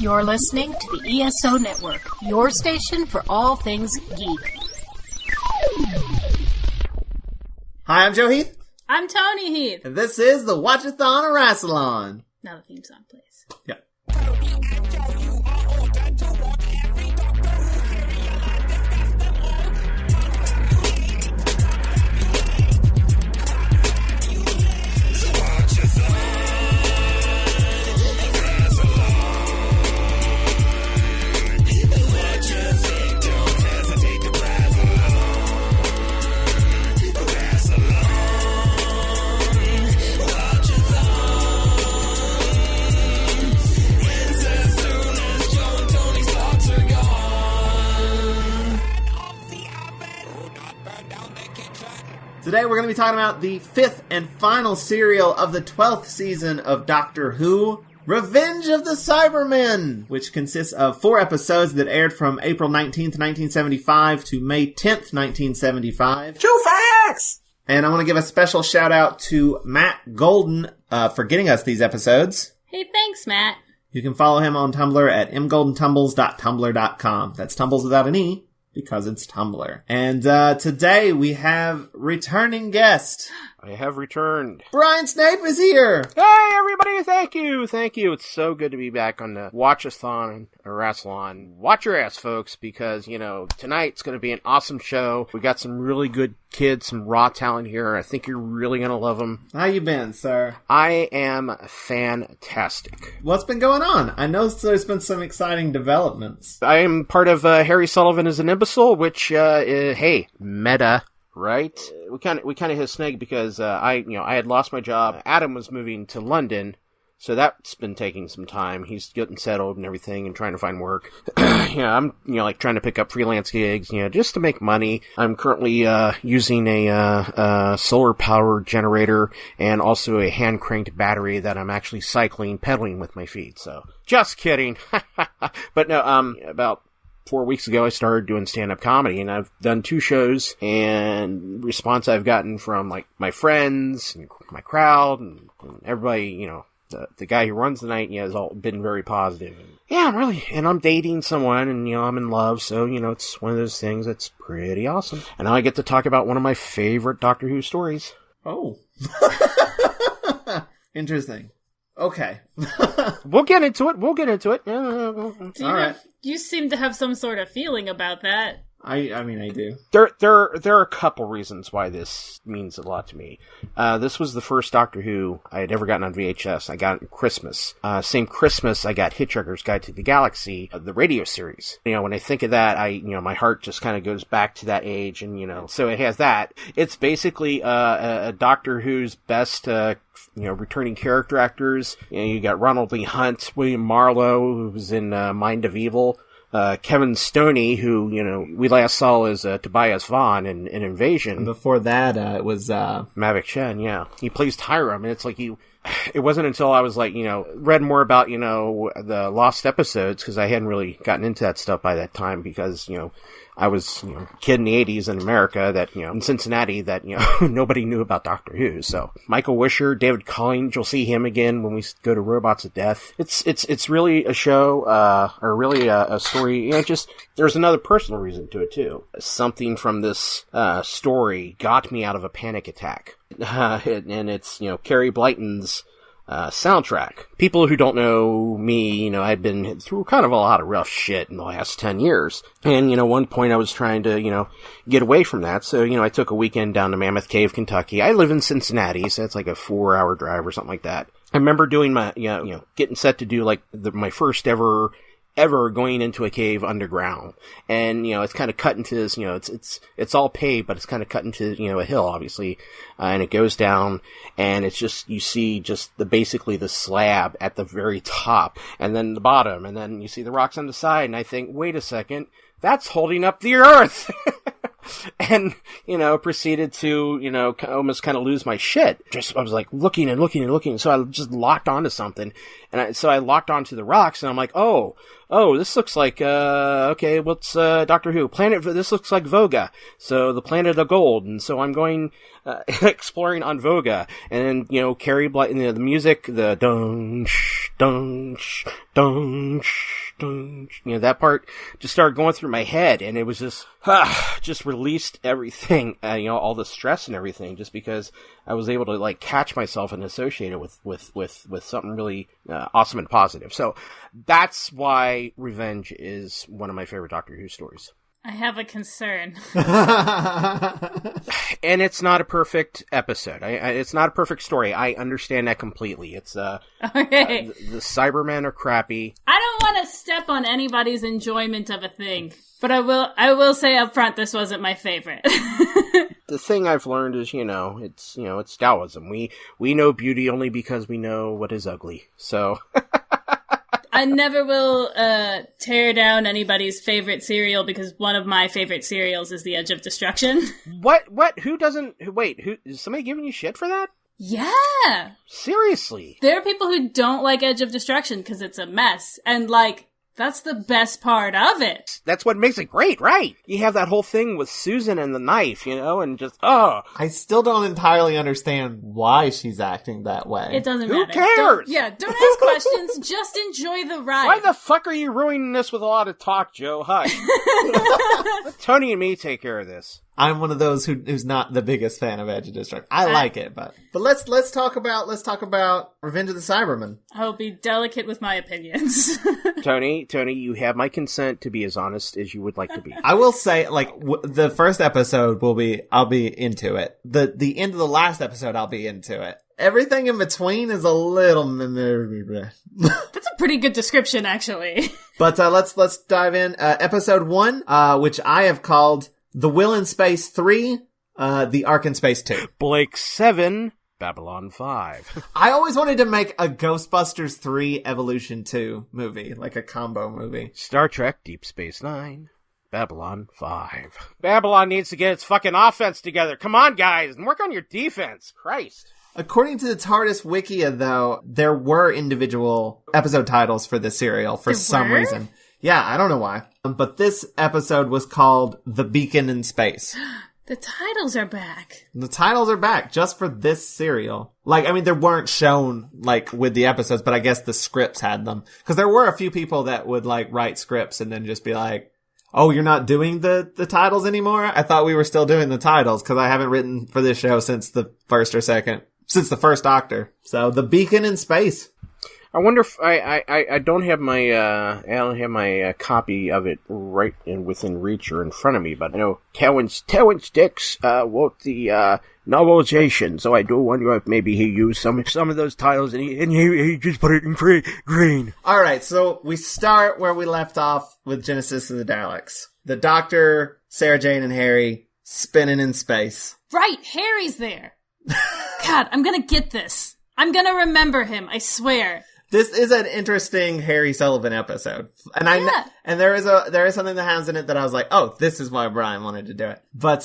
You're listening to the ESO Network, your station for all things geek. Hi, I'm Joe Heath. I'm Toni Heath. And this is the Watch-A-Thon of Rassilon. Now the theme song, please. Yeah. Today we're going to be talking about the 5th and final serial of the 12th season of Doctor Who, Revenge of the Cybermen, which consists of 4 episodes that aired from April 19th, 1975 to May 10th, 1975. True facts! And I want to give a special shout out to Matt Golden for getting us these episodes. Hey, thanks, Matt. You can follow him on Tumblr at mgoldentumbles.tumblr.com. That's tumbles without an E, because it's Tumblr. And today we have returning guest. I have returned. Brian Snape is here! Hey, everybody, thank you. It's so good to be back on the Watch-A-Thon of Rassilon. Watch your ass, folks, because, tonight's going to be an awesome show. We got some really good kids, some raw talent here. I think you're really going to love them. How you been, sir? I am fantastic. What's been going on? I know there's been some exciting developments. I am part of Harry Sullivan as an Imbecile, which, hey, meta. Right? We kind of hit a snag because I had lost my job. Adam was moving to London, so that's been taking some time. He's getting settled and everything and trying to find work. I'm trying to pick up freelance gigs, just to make money. I'm currently using a solar powered generator and also a hand cranked battery that I'm actually pedaling with my feet. So just kidding. But no, about 4 weeks ago, I started doing stand-up comedy, and I've done 2 shows, and response I've gotten from, my friends, and my crowd, and everybody, the guy who runs the night, has all been very positive. And I'm dating someone, and, I'm in love, so, it's one of those things that's pretty awesome. And now I get to talk about one of my favorite Doctor Who stories. Oh. Interesting. Okay. We'll get into it. All right. You seem to have some sort of feeling about that. I mean, I do. There are a couple reasons why this means a lot to me. This was the first Doctor Who I had ever gotten on VHS. I got it at Christmas. Same Christmas, I got Hitchhiker's Guide to the Galaxy, the radio series. When I think of that, my heart just kind of goes back to that age, and, so it has that. It's basically, a Doctor Who's best, returning character actors. You got Ronald Lee Hunt, William Marlowe, who was in, Mind of Evil, Kevin Stoney, who, we last saw as Tobias Vaughn in Invasion. And before that, it was Mavic Chen, yeah. He plays Tyrum, and it's like it wasn't until I was read more about, the lost episodes, because I hadn't really gotten into that stuff by that time, because, I was, a kid in the 80s in America that, in Cincinnati that, nobody knew about Doctor Who. So, Michael Wisher, David Collins, you'll see him again when we go to Robots of Death. It's really a show, or really a story. There's another personal reason to it, too. Something from this, story got me out of a panic attack. And it's, Carrie Blyton's soundtrack. People who don't know me, I've been through kind of a lot of rough shit in the last 10 years. And, one point I was trying to, get away from that. So, I took a weekend down to Mammoth Cave, Kentucky. I live in Cincinnati, so it's like a 4-hour drive or something like that. I remember doing my, getting set to do my first ever going into a cave underground. And, it's kind of cut into this, it's all paved, but it's kind of cut into, a hill, obviously. And it goes down, and it's just, you see just basically the slab at the very top, and then the bottom, and then you see the rocks on the side, and I think, wait a second, that's holding up the earth! And, proceeded to, almost kind of lose my shit. I was looking and looking and looking, so I just locked onto something. And so I locked onto the rocks, and I'm like, oh, this looks like, okay, what's, Doctor Who? This looks like Voga. So the planet of gold. And so I'm going, exploring on Voga. And then, Carrie Blyton, the music, the dun-sh, dun, dun, that part just started going through my head, and it was just released everything, all the stress and everything, just because I was able to like catch myself and associate it with something really awesome and positive. So that's why Revenge is one of my favorite Doctor Who stories. I have a concern. And it's not a perfect episode. It's not a perfect story. I understand that completely. It's Okay. The Cybermen are crappy. I don't want to step on anybody's enjoyment of a thing, but I will say up front this wasn't my favorite. The thing I've learned is, it's Taoism. We know beauty only because we know what is ugly. So I never will tear down anybody's favorite cereal because one of my favorite cereals is The Edge of Destruction. What? Who doesn't? Wait, who is somebody giving you shit for that? Yeah. Seriously. There are people who don't like Edge of Destruction because it's a mess. And, that's the best part of it. That's what makes it great, right? You have that whole thing with Susan and the knife, and just, I still don't entirely understand why she's acting that way. It doesn't Who matter. cares? Don't ask questions. Just enjoy the ride. Why the fuck are you ruining this with a lot of talk, Joe? Hush. Let Tony and me take care of this. I'm one of those who's not the biggest fan of Edge of Destruction. I like it, but let's talk about Revenge of the Cybermen. I'll be delicate with my opinions. Tony, you have my consent to be as honest as you would like to be. I will say, the first episode I'll be into it. The end of the last episode, I'll be into it. Everything in between is a little. That's a pretty good description, actually. But let's dive in. Episode 1, which I have called The Will in Space 3, The Ark in Space 2. Blake 7, Babylon 5. I always wanted to make a Ghostbusters 3 Evolution 2 movie, like a combo movie. Star Trek Deep Space Nine, Babylon 5. Babylon needs to get its fucking offense together. Come on, guys, and work on your defense. Christ. According to the TARDIS Wikia, though, there were individual episode titles for this serial for some reason. Yeah, I don't know why. But this episode was called The Beacon in Space. The titles are back. The titles are back just for this serial. They weren't shown, with the episodes, but I guess the scripts had them. Because there were a few people that would, write scripts and then just be like, oh, you're not doing the titles anymore? I thought we were still doing the titles, because I haven't written for this show since the first Doctor. So, The Beacon in Space. I wonder if I don't have my copy of it right within reach or in front of me, but I know Terrence Dix wrote the novelization, so I do wonder if maybe he used some of those titles and he just put it in green. All right, so we start where we left off with Genesis of the Daleks. The Doctor, Sarah Jane, and Harry spinning in space. Right, Harry's there. God, I'm gonna get this. I'm gonna remember him, I swear. This is an interesting Harry Sullivan episode. And and there is something that happens in it that I was like, oh, this is why Brian wanted to do it. But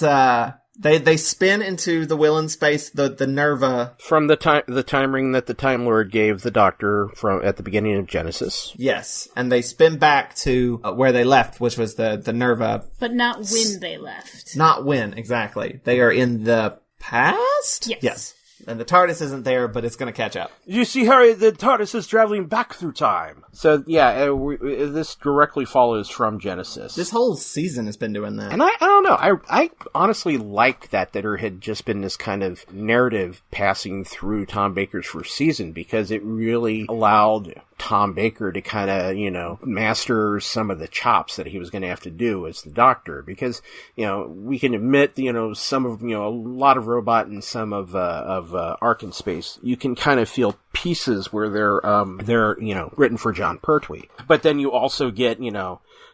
they spin into the Will in Space, the Nerva. From the time ring that the Time Lord gave the Doctor at the beginning of Genesis. Yes. And they spin back to where they left, which was the Nerva. But not when they left. Not when, exactly. They are in the past? Yes. And the TARDIS isn't there, but it's going to catch up. You see, Harry, the TARDIS is traveling back through time. So, yeah, this directly follows from Genesis. This whole season has been doing that. And I don't know. I honestly like that there had just been this kind of narrative passing through Tom Baker's first season, because it really allowed Tom Baker to kind of, master some of the chops that he was going to have to do as the Doctor. Because, we can admit, some of, a lot of Robot and some of Ark in Space, you can kind of feel pieces where they're written for John Pertwee. But then you also get,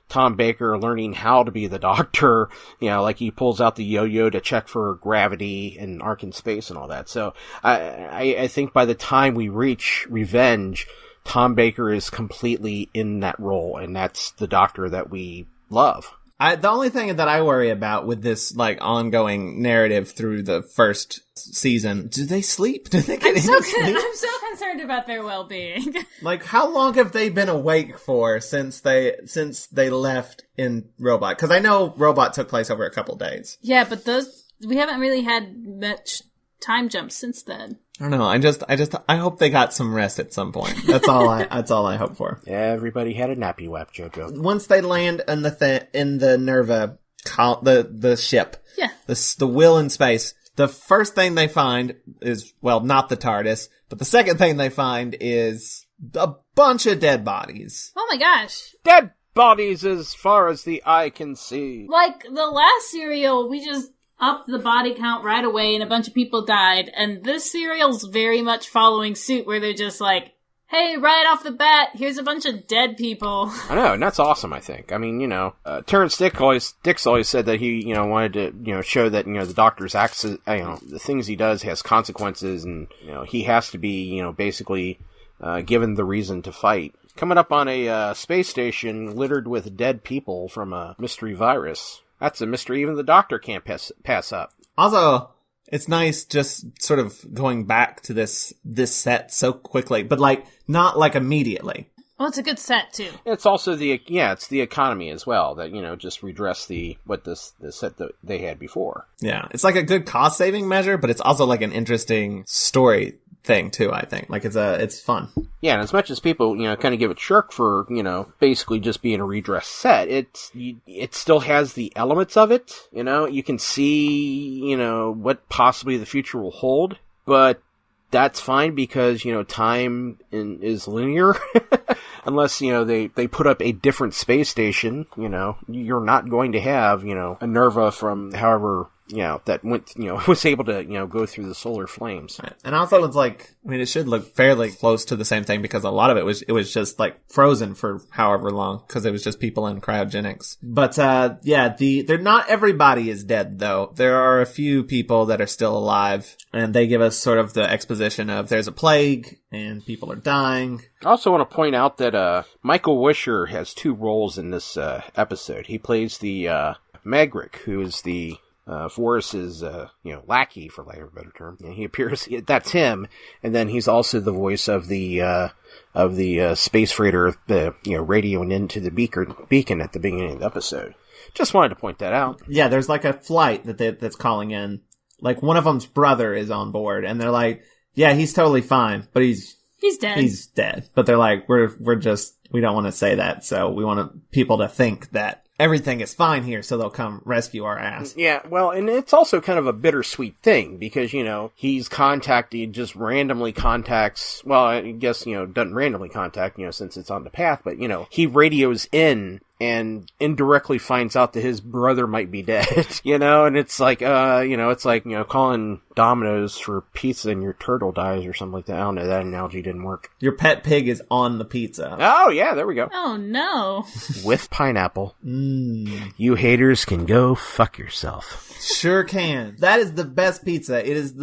Tom Baker learning how to be the Doctor, he pulls out the yo-yo to check for gravity and Ark in Space and all that. So I think by the time we reach Revenge, Tom Baker is completely in that role, and that's the Doctor that we love. The only thing that I worry about with this, ongoing narrative through the first season, do they sleep? Do they get sleep? I'm so concerned about their well-being. How long have they been awake for since they left in Robot? Because I know Robot took place over a couple days. Yeah, but we haven't really had much time jumps since then. I don't know. I hope they got some rest at some point. That's all I hope for. Everybody had a nappy wap, JoJo. Once they land in the Nerva, the ship, Yeah. the Will in space, the first thing they find is, well, not the TARDIS, but the second thing they find is a bunch of dead bodies. Oh my gosh. Dead bodies as far as the eye can see. Like the last serial, we just upped the body count right away and a bunch of people died. And this serial's very much following suit where they're just like, hey, right off the bat, here's a bunch of dead people. I know, and that's awesome, I think. I mean, Terrence Dicks always said that he, wanted to, show that, the Doctor's acts, the things he does has consequences, and, he has to be, basically, given the reason to fight. Coming up on a space station littered with dead people from a mystery virus. That's a mystery even the Doctor can't pass up. Also, it's nice just sort of going back to this set so quickly, but not immediately. Well, it's a good set too. It's also it's the economy as well that, just redress the set that they had before. Yeah. It's like a good cost saving measure, but it's also like an interesting story thing too, I think. It's fun. Yeah, and as much as people, kind of give it shirk for, basically just being a redress set, it still has the elements of it. You can see, what possibly the future will hold, but that's fine because, time is linear. Unless, they put up a different space station, you're not going to have, a Nerva from however, that went, was able to, go through the solar flames. Right. And also it's it should look fairly close to the same thing because a lot of it was just frozen for however long because it was just people in cryogenics. But, they're not everybody is dead though. There are a few people that are still alive and they give us sort of the exposition of there's a plague and people are dying. I also want to point out that, Michael Wisher has two roles in this, episode. He plays the, Magric, who is the, Forrest's, lackey, for lack of a better term. And he appears, that's him, and then he's also the voice of the space freighter, radioing into the beacon at the beginning of the episode. Just wanted to point that out. Yeah, there's a flight that's calling in. One of them's brother is on board, and they're like, yeah, he's totally fine, but he's dead. He's dead. But they're like, we don't want to say that, so we want people to think that everything is fine here, so they'll come rescue our ass. Yeah, well, and it's also kind of a bittersweet thing, because, just randomly contacts, well, I guess, doesn't randomly contact, since it's on the path, but, he radios in and indirectly finds out that his brother might be dead, and it's like, calling Domino's for pizza and your turtle dies or something like that. I don't know, that analogy didn't work. Your pet pig is on the pizza. Oh, yeah, there we go. Oh, no. With pineapple. You haters can go fuck yourself. Sure can. That is the best pizza. It is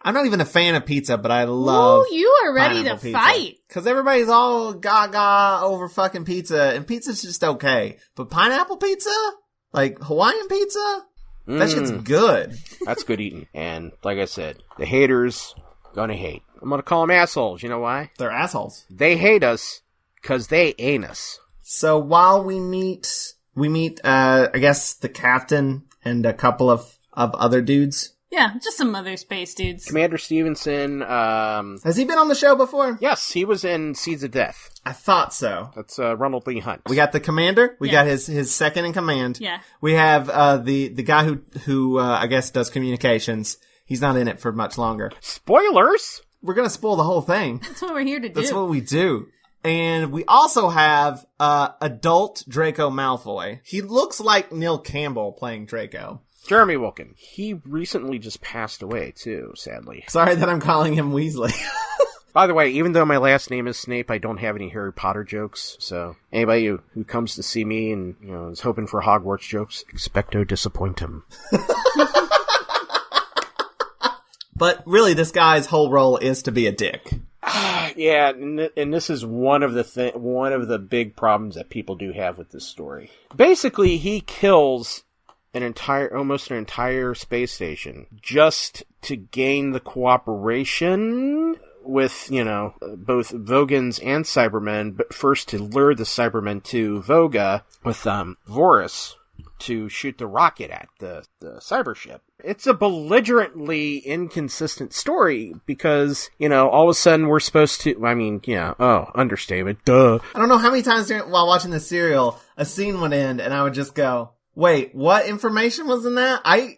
I'm not even a fan of pizza, but I love Ooh, you are ready to fight. Because everybody's all gaga over fucking pizza, and pizza's just okay. But pineapple pizza? Hawaiian pizza? That shit's good. That's good eating. And like I said, the haters gonna hate. I'm gonna call them assholes. You know why? They're assholes. They hate us because they ain't us. So while we meet, I guess, the captain and a couple of other dudes. Yeah, just some other space dudes. Commander Stevenson, Has he been on the show before? Yes, he was in Seeds of Death. I thought so. That's Ronald Lee Hunt. We got the commander. We got his second in command. Yeah. We have the guy who I guess does communications. He's not in it for much longer. Spoilers! We're gonna spoil the whole thing. That's what we're here to do. That's what we do. And we also have adult Draco Malfoy. He looks like Neil Campbell playing Draco. Jeremy Wilkin. He recently just passed away, too, sadly. Sorry that I'm calling him Weasley. By the way, even though my last name is Snape, I don't have any Harry Potter jokes, so anybody who comes to see me and is hoping for Hogwarts jokes, expecto disappointum. But really, this guy's whole role is to be a dick. Yeah, and this is one of the big problems that people do have with this story. Basically, he kills almost an entire space station just to gain the cooperation with, both Vogans and Cybermen, but first to lure the Cybermen to Voga with Vorus to shoot the rocket at the cyber ship. It's a belligerently inconsistent story because, all of a sudden we're supposed to, understatement, duh. I don't know how many times while watching the serial, a scene would end and I would just go, wait, what information was in that? I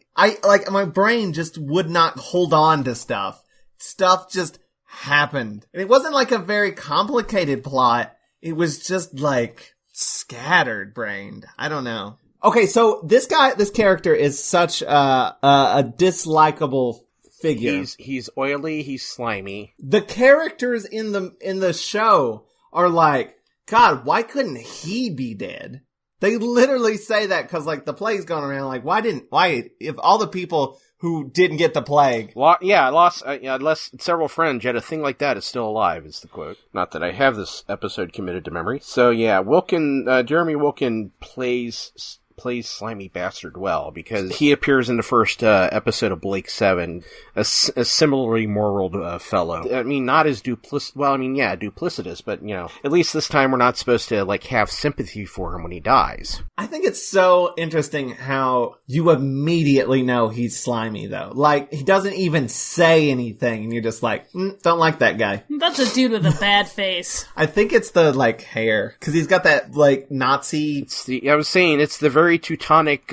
my brain just would not hold on to stuff. Stuff just happened. And it wasn't like a very complicated plot. It was just like scattered brained. I don't know. Okay, so this character is such a dislikable figure. He's oily, he's slimy. The characters in the show are like, God, why couldn't he be dead? They literally say that because like the plague's going around. Like, why if all the people who didn't get the plague, lost several friends, yet a thing like that is still alive, is the quote. Not that I have this episode committed to memory. So yeah, Jeremy Wilkin plays Slimy Bastard well, because he appears in the first episode of Blake 7, a similarly moral fellow. I mean, not as duplicitous, but, at least this time we're not supposed to, have sympathy for him when he dies. I think it's so interesting how you immediately know he's slimy, though. Like, he doesn't even say anything, and you're just like, don't like that guy. That's a dude with a bad face. I think it's the, hair, because he's got that, Nazi... I was saying, it's the very Teutonic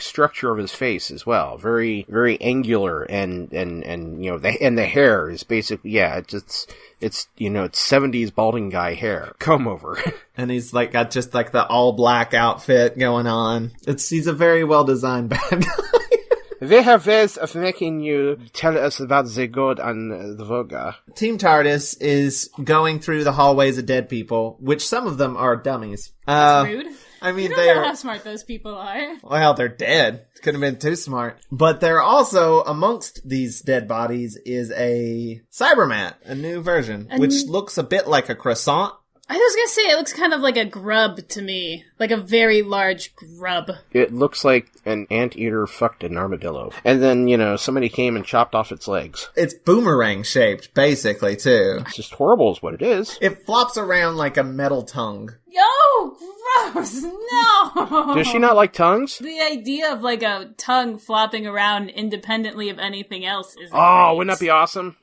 structure of his face as well. Very, very angular, and the hair is basically, it's 70s balding guy hair. Comb over. And he's got just the all black outfit going on. He's a very well designed bad guy. They have ways of making you tell us about the good and the Voga. Team TARDIS is going through the hallways of dead people, which some of them are dummies. That's rude. I mean, you don't know how smart those people are. Well, they're dead. Could have been too smart. But they're also, amongst these dead bodies, is a Cyberman, a new version, which looks a bit like a croissant. I was gonna say, it looks kind of like a grub to me. Like a very large grub. It looks like an anteater fucked an armadillo. And then, somebody came and chopped off its legs. It's boomerang shaped, basically, too. It's just horrible is what it is. It flops around like a metal tongue. Yo, gross! No! Does she not like tongues? The idea of a tongue flopping around independently of anything else is great. Wouldn't that be awesome?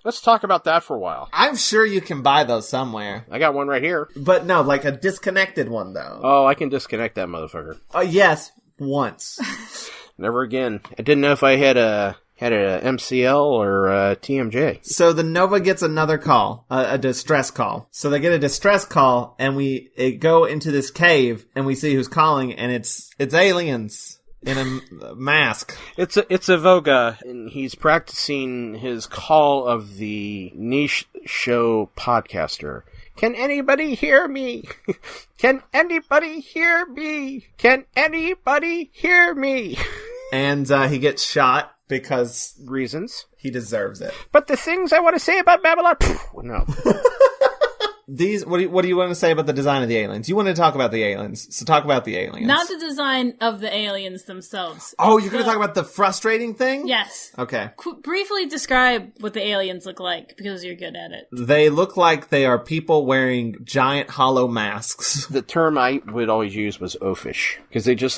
Let's talk about that for a while. I'm sure you can buy those somewhere. I got one right here. But no, a disconnected one, though. Oh, I can disconnect that motherfucker. Yes, once. Never again. I didn't know if I had a MCL or a TMJ. So the Nova gets another call, a distress call. So they get a distress call, and we go into this cave, and we see who's calling, and it's aliens. In a mask. It's a Voga, and he's practicing his call of the niche show podcaster. Can anybody hear me? Can anybody hear me? Can anybody hear me? And he gets shot because reasons. He deserves it. But the things I want to say about Babylon, no. What do you want to say about the design of the aliens? You want to talk about the aliens, so talk about the aliens. Not the design of the aliens themselves. Oh, you're going to talk about the frustrating thing? Yes. Okay. Briefly describe what the aliens look like, because you're good at it. They look like they are people wearing giant hollow masks. The term I would always use was oafish, because they just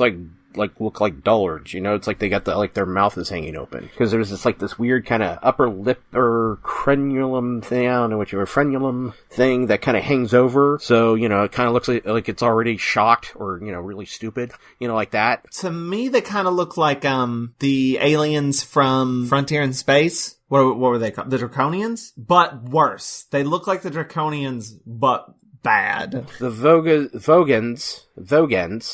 look like dullards, it's like they got their mouth is hanging open. Because there's this weird kind of upper lip or frenulum thing, I don't know what frenulum thing that kind of hangs over. So, it kind of looks like it's already shocked or, really stupid, like that. To me, they kind of look like, the aliens from Frontier in Space. What were they called? The Draconians? But worse. They look like the Draconians, but bad. The Vogans,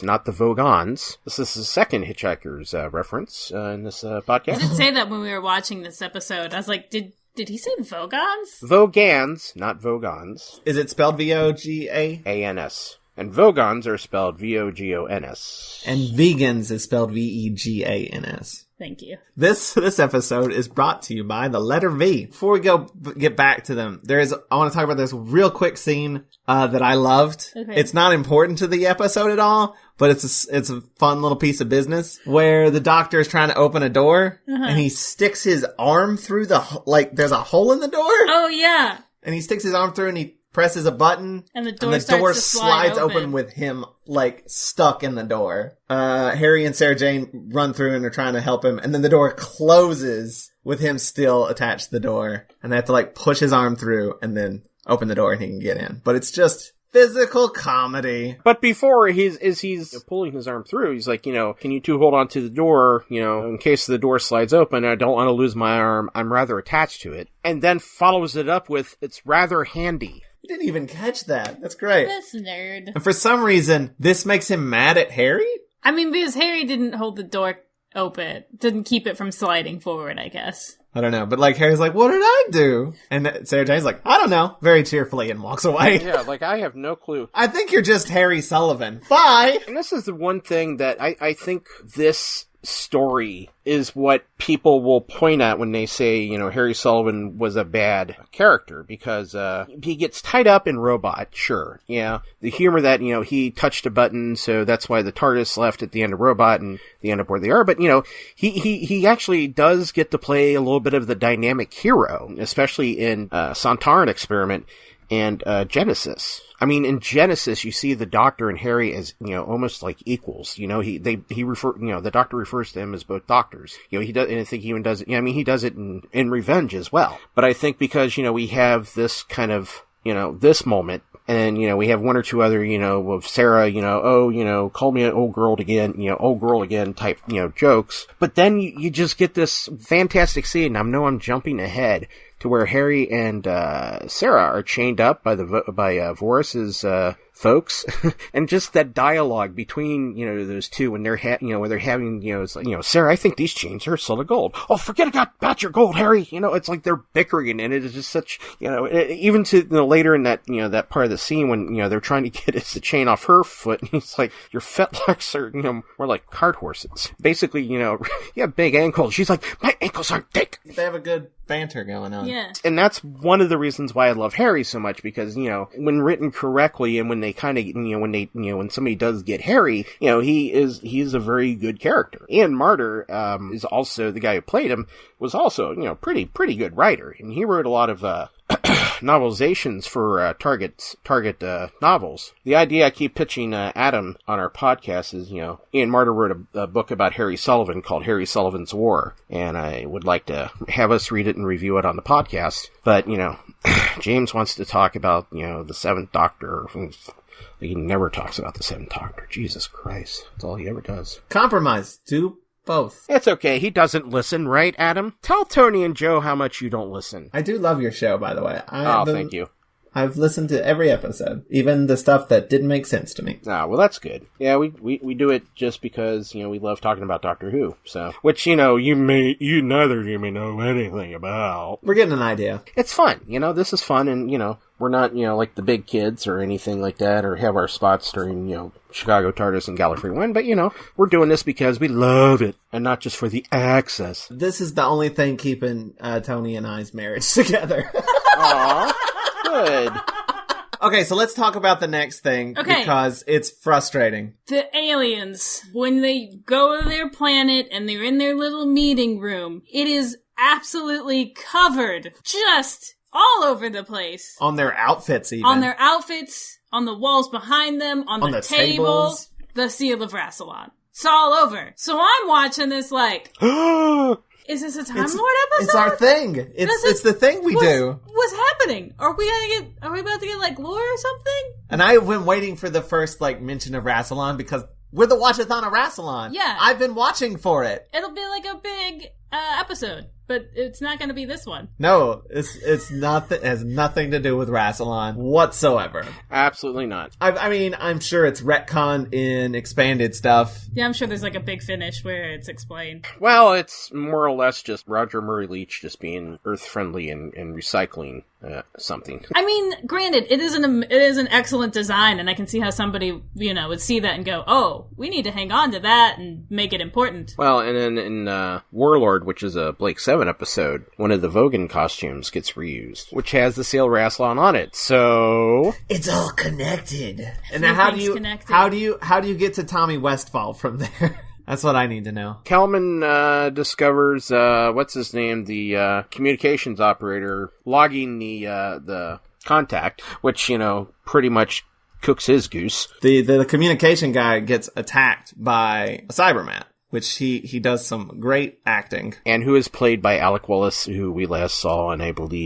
not the Vogons. This is the second Hitchhiker's reference in this podcast. I did say that when we were watching this episode. I was like, did he say Vogons? Vogans, not Vogons. Is it spelled V-O-G-A? A-N-S. And Vogons are spelled V-O-G-O-N-S. And vegans is spelled V-E-G-A-N-S. Thank you. This episode is brought to you by the letter V. Before we get back to them, I want to talk about this real quick scene that I loved. Okay. It's not important to the episode at all, but it's a fun little piece of business where the doctor is trying to open a door and he sticks his arm through there's a hole in the door. Oh yeah. And he sticks his arm through and he presses a button, and the door slides open with him, like, stuck in the door. Harry and Sarah Jane run through and are trying to help him, and then the door closes with him still attached to the door, and they have to, like, push his arm through and then open the door and he can get in. But it's just physical comedy. But before he's pulling his arm through, he's like, can you two hold on to the door, in case the door slides open, I don't want to lose my arm, I'm rather attached to it. And then follows it up with, it's rather handy. You didn't even catch that. That's great. This nerd. And for some reason, this makes him mad at Harry? I mean, because Harry didn't hold the door open. Didn't keep it from sliding forward, I guess. I don't know. But, like, Harry's like, what did I do? And Sarah Jane's like, I don't know. Very cheerfully and walks away. Yeah, like, I have no clue. I think you're just Harry Sullivan. Bye! And this is the one thing that I think this story is what people will point at when they say, Harry Sullivan was a bad character, because he gets tied up in Robot, sure. Yeah. The humor that, he touched a button, so that's why the TARDIS left at the end of Robot and they end up where they are. But, he actually does get to play a little bit of the dynamic hero, especially in Sontaran Experiment and Genesis. I mean, in Genesis, you see the Doctor and Harry as, almost like equals. The Doctor refers to him as both doctors. He does, and I think he even does it, he does it in Revenge as well. But I think because, we have this kind of, this moment, and, we have one or two other, of Sarah, call me an old girl again type, jokes. But then you just get this fantastic scene. I know I'm jumping ahead to where Harry and Sarah are chained up by Vorus's folks, and just that dialogue between those two when they're when they're having it's like, Sarah, I think these chains are solid gold. Oh, forget about your gold, Harry. It's like they're bickering, and it is just such even to later in that that part of the scene when they're trying to get the chain off her foot, and he's like, your fetlocks are more like cart horses. Basically, you have big ankles. She's like, my ankles aren't thick. They have a good banter going on. Yeah. And that's one of the reasons why I love Harry so much, because, when written correctly and when they kind of, when somebody does get Harry, he's a very good character. Ian Marter, is also the guy who played him, was also, pretty good writer. And he wrote a lot of, novelizations for Target novels. The idea I keep pitching Adam on our podcast is, Ian Marter wrote a book about Harry Sullivan called Harry Sullivan's War, and I would like to have us read it and review it on the podcast. But, James wants to talk about, the Seventh Doctor. He never talks about the Seventh Doctor. Jesus Christ. That's all he ever does. Compromise. Do both. It's okay. He doesn't listen, right, Adam? Tell Toni and Joe how much you don't listen. I do love your show, by the way. Thank you. I've listened to every episode, even the stuff that didn't make sense to me. Ah, well, that's good. Yeah, we do it just because, we love talking about Doctor Who, so. Which, neither of you may know anything about. We're getting an idea. It's fun, this is fun, and, we're not, like the big kids or anything like that, or have our spots during, Chicago TARDIS and Gallifrey 1, but, we're doing this because we love it, and not just for the access. This is the only thing keeping Toni and I's marriage together. Aww. Good. Okay, so let's talk about the next thing, because it's frustrating. The aliens, when they go to their planet and they're in their little meeting room, it is absolutely covered, just all over the place. On their outfits, even. On their outfits, on the walls behind them, on the table, tables. The seal of Rassilon. It's all over. So I'm watching this like... Is this a Time Lord episode? It's our thing. It's the thing we do. What's happening? Are we about to get like lore or something? And I've been waiting for the first mention of Rassilon, because we're the Watch-A-Thon of Rassilon. Yeah. I've been watching for it. It'll be like a big episode, but it's not going to be this one. No, it's not. It has nothing to do with Rassilon whatsoever. Absolutely not. I mean, I'm sure it's retconned in expanded stuff. Yeah, I'm sure there's like a big finish where it's explained. Well, it's more or less just Roger Murray Leach just being Earth-friendly and recycling something. I mean, granted, it is an excellent design, and I can see how somebody, would see that and go, oh, we need to hang on to that and make it important. Well, and then in Warlord, which is a Blake 7 episode, one of the Vogan costumes gets reused, which has the Seal Rassilon on it, so... It's all connected. And now how do you get to Tommy Westfall from there? That's what I need to know. Kelman discovers, what's his name, the communications operator logging the contact, which, pretty much cooks his goose. The communication guy gets attacked by a Cyberman, which he does some great acting. And who is played by Alec Willis, who we last saw in, I believe,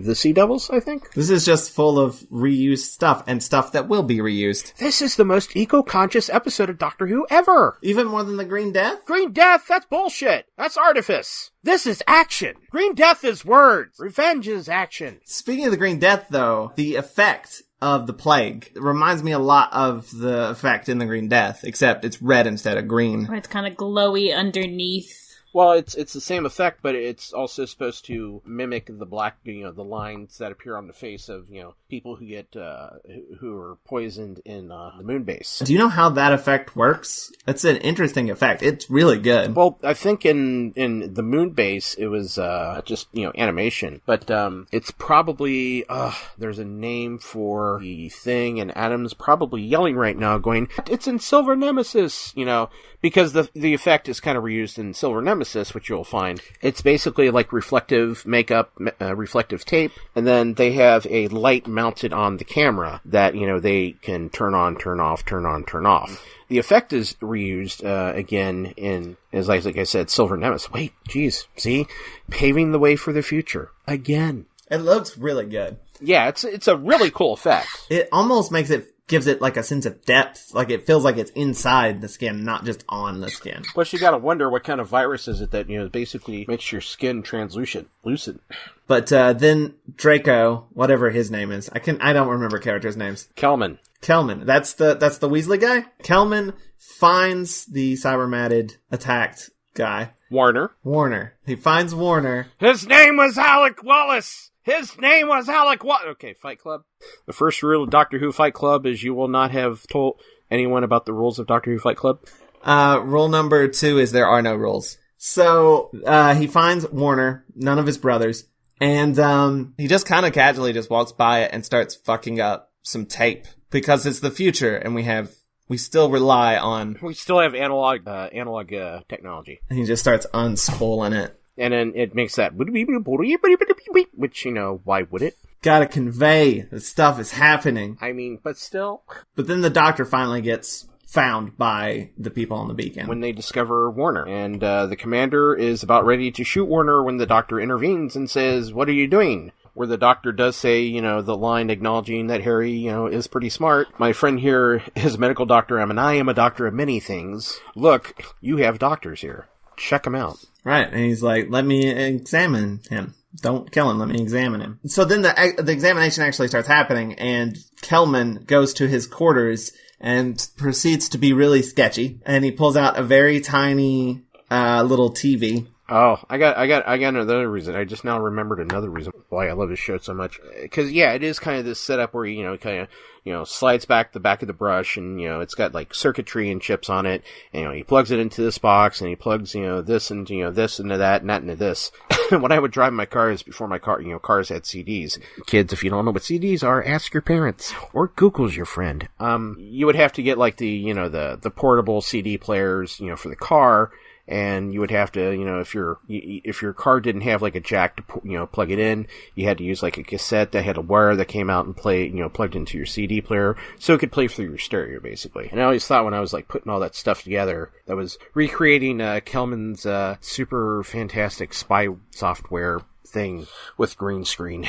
The Sea Devils, I think? This is just full of reused stuff, and stuff that will be reused. This is the most eco-conscious episode of Doctor Who ever! Even more than the Green Death? Green Death, that's bullshit! That's artifice! This is action! Green Death is words! Revenge is action! Speaking of the Green Death, though, the effect of the plague reminds me a lot of the effect in the Green Death, except it's red instead of green. Where it's kind of glowy underneath. Well, it's the same effect, but it's also supposed to mimic the black, the lines that appear on the face of, people who get, who are poisoned in, the moon base. Do you know how that effect works? It's an interesting effect. It's really good. Well, I think in the moon base, it was, just, animation. But, it's probably, there's a name for the thing, and Adam's probably yelling right now, going, it's in Silver Nemesis, because the effect is kind of reused in Silver Nemesis, which you'll find. It's basically like reflective makeup, reflective tape, and then they have a light mounted on the camera that, they can turn on, turn off, turn on, turn off. The effect is reused, again, as I said, Silver Nemesis. Wait, geez, see? Paving the way for the future. Again. It looks really good. Yeah, it's a really cool effect. It almost gives it like a sense of depth. Like it feels like it's inside the skin, not just on the skin. Plus you gotta wonder what kind of virus is it that, basically makes your skin translucent. But, then Draco, whatever his name is, I don't remember characters' names. Kelman. That's the Weasley guy? Kelman finds the cyber-matted attacked guy. Warner. He finds Warner. His name was Alec Wallace! Okay, Fight Club. The first rule of Doctor Who Fight Club is you will not have told anyone about the rules of Doctor Who Fight Club. Rule number 2 is there are no rules. So, he finds Warner, none of his brothers, and, he just kind of casually just walks by it and starts fucking up some tape. Because it's the future, and we still rely on... We still have analog technology. And he just starts unspooling it. And then it makes that... Which, why would it? Gotta convey that stuff is happening. I mean, but still... But then the Doctor finally gets found by the people on the beacon. When they discover Warner. And the commander is about ready to shoot Warner when the Doctor intervenes and says, "What are you doing?" Where the Doctor does say, the line acknowledging that Harry, is pretty smart. My friend here is a medical doctor, and I am a doctor of many things. Look, you have doctors here. Check them out. Right, and he's like, let me examine him. Don't kill him, let me examine him. So then the examination actually starts happening, and Kelman goes to his quarters and proceeds to be really sketchy. And he pulls out a very tiny little TV. Oh, I got another reason. I just now remembered another reason why I love this show so much. Because, yeah, it is kind of this setup where, slides back the back of the brush and, it's got, like, circuitry and chips on it. And, he plugs it into this box and he plugs, this and, this into that and that into this. When I would drive my cars before my car, cars had CDs. Kids, if you don't know what CDs are, ask your parents. Or Google's your friend. You would have to get, like, the portable CD players, for the car. And you would have to, if your car didn't have like a jack to, plug it in, you had to use like a cassette that had a wire that came out and play, plugged into your CD player, so it could play through your stereo, basically. And I always thought when I was like putting all that stuff together, that was recreating Kelman's super fantastic spy software thing with green screen.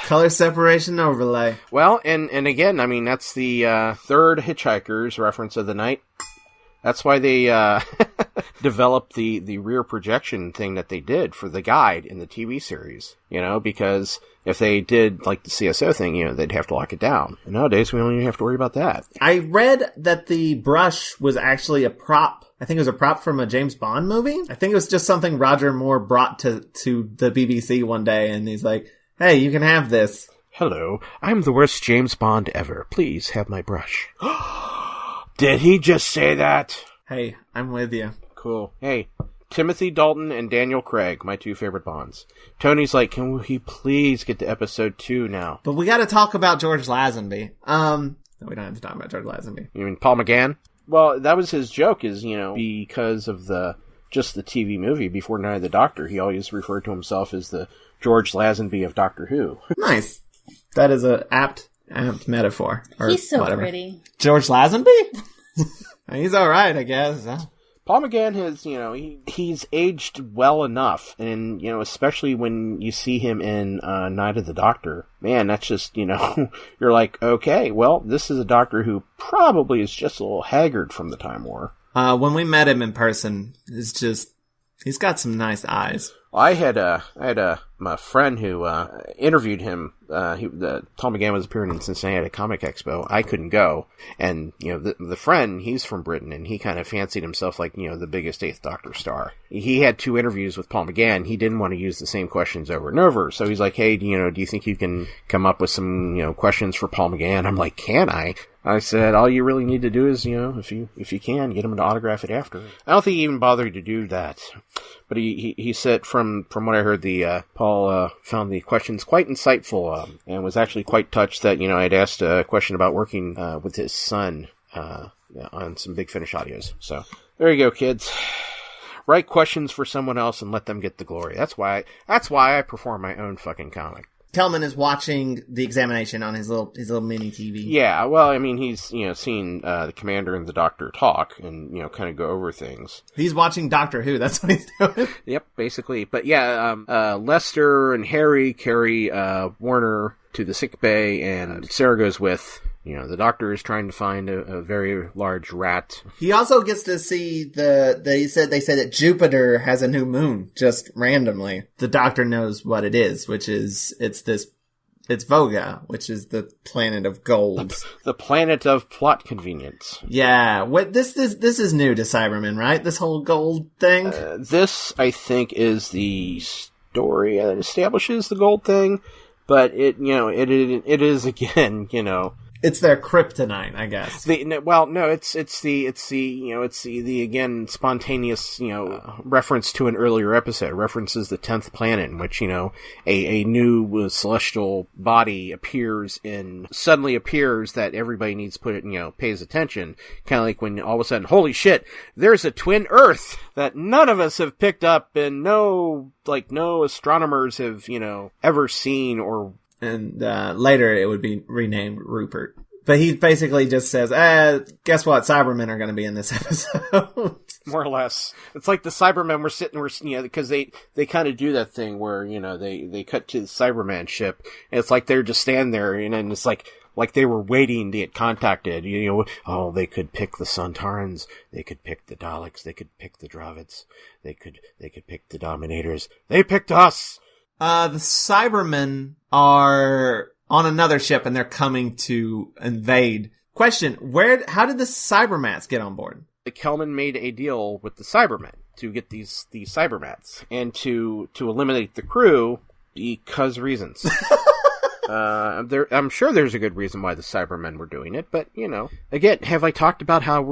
Color separation overlay. Well, and again, I mean, that's the third Hitchhiker's reference of the night. That's why they developed the rear projection thing that they did for the guide in the TV series. Because if they did like the CSO thing, they'd have to lock it down. And nowadays, we don't even have to worry about that. I read that the brush was actually a prop. I think it was a prop from a James Bond movie. I think it was just something Roger Moore brought to the BBC one day, and he's like, "Hey, you can have this." Hello, I'm the worst James Bond ever. Please have my brush. Did he just say that? Hey, I'm with you. Cool. Hey, Timothy Dalton and Daniel Craig, my two favorite Bonds. Tony's like, can we please get to episode 2 now? But we gotta talk about George Lazenby. No, we don't have to talk about George Lazenby. You mean Paul McGann? Well, that was his joke, is, because of just the TV movie before Night of the Doctor, he always referred to himself as the George Lazenby of Doctor Who. Nice. That is a apt metaphor. He's so whatever. pretty. George Lazenby? He's alright, I guess. Paul McGann has, he's aged well enough, and, especially when you see him in Night of the Doctor, man, that's just, you're like, okay, well, this is a Doctor who probably is just a little haggard from the Time War. When we met him in person, he's got some nice eyes. I had my friend who interviewed him. Paul McGann was appearing in Cincinnati at Comic Expo. I couldn't go, and the friend, he's from Britain, and he kind of fancied himself like the biggest Eighth Doctor star. He had 2 interviews with Paul McGann. He didn't want to use the same questions over and over, so he's like, "Hey, do you think you can come up with some questions for Paul McGann?" I'm like, "Can I?" I said, all you really need to do is, if you can, get him to autograph it after. I don't think he even bothered to do that. But he said, from what I heard, Paul found the questions quite insightful, and was actually quite touched that, I'd asked a question about working with his son on some Big Finish audios. So, there you go, kids. Write questions for someone else and let them get the glory. That's why I perform my own fucking comic. Kelman is watching the examination on his little mini TV. Yeah, well, I mean, he's, seen the Commander and the Doctor talk and, kind of go over things. He's watching Doctor Who, that's what he's doing. Yep, basically. But yeah, Lester and Harry carry Warner to the sick bay, and Sarah goes with. The Doctor is trying to find a very large rat. He also gets to see they said that Jupiter has a new moon, just randomly. The Doctor knows what it is, which is, it's Voga, which is the planet of gold. The planet of plot convenience. Yeah, this is new to Cybermen, right? This whole gold thing? This, I think, is the story that establishes the gold thing, but it is, again, It's their kryptonite, I guess. It's the again spontaneous, reference to an earlier episode. References the 10th planet, in which, a new celestial body suddenly appears that everybody needs to pays attention. Kind of like when all of a sudden, holy shit, there's a twin Earth that none of us have picked up, and no astronomers have, ever seen or. And later it would be renamed Rupert. But he basically just says, guess what? Cybermen are going to be in this episode. More or less. It's like the Cybermen because they kind of do that thing where, they cut to the Cyberman ship, and it's like they're just standing there, and it's like they were waiting to get contacted. They could pick the Sontarans, they could pick the Daleks, they could pick the Dravids, they could pick the Dominators. They picked us! The Cybermen are on another ship, and they're coming to invade. Question, how did the Cybermats get on board? Kelman made a deal with the Cybermen to get these Cybermats, and to eliminate the crew because reasons. I'm sure there's a good reason why the Cybermen were doing it, but, again, have I talked about how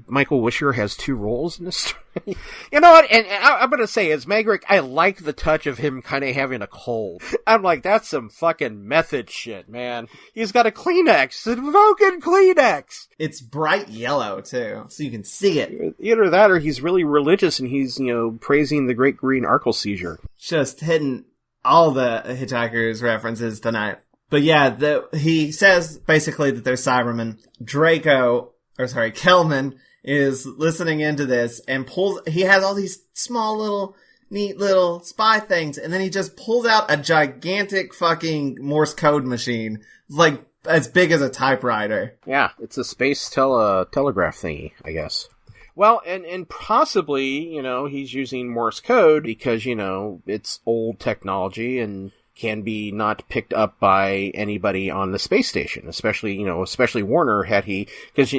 Michael Wisher has 2 roles in this story? You know what, and I'm gonna say, as Magrick, I like the touch of him kind of having a cold. I'm like, that's some fucking method shit, man. He's got a Kleenex, a fucking Kleenex! It's bright yellow, too, so you can see it. Either that, or he's really religious, and he's, praising the Great Green Arkle Seizure. Just hitting all the Hitchhiker's references tonight. But yeah, he says basically that they're Cybermen. Kelman is listening into this and he has all these small neat little spy things, and then he just pulls out a gigantic fucking Morse code machine, like as big as a typewriter. Yeah, it's a space telegraph thingy, I guess. Well, and possibly, he's using Morse code because, it's old technology and can be not picked up by anybody on the space station, especially Warner because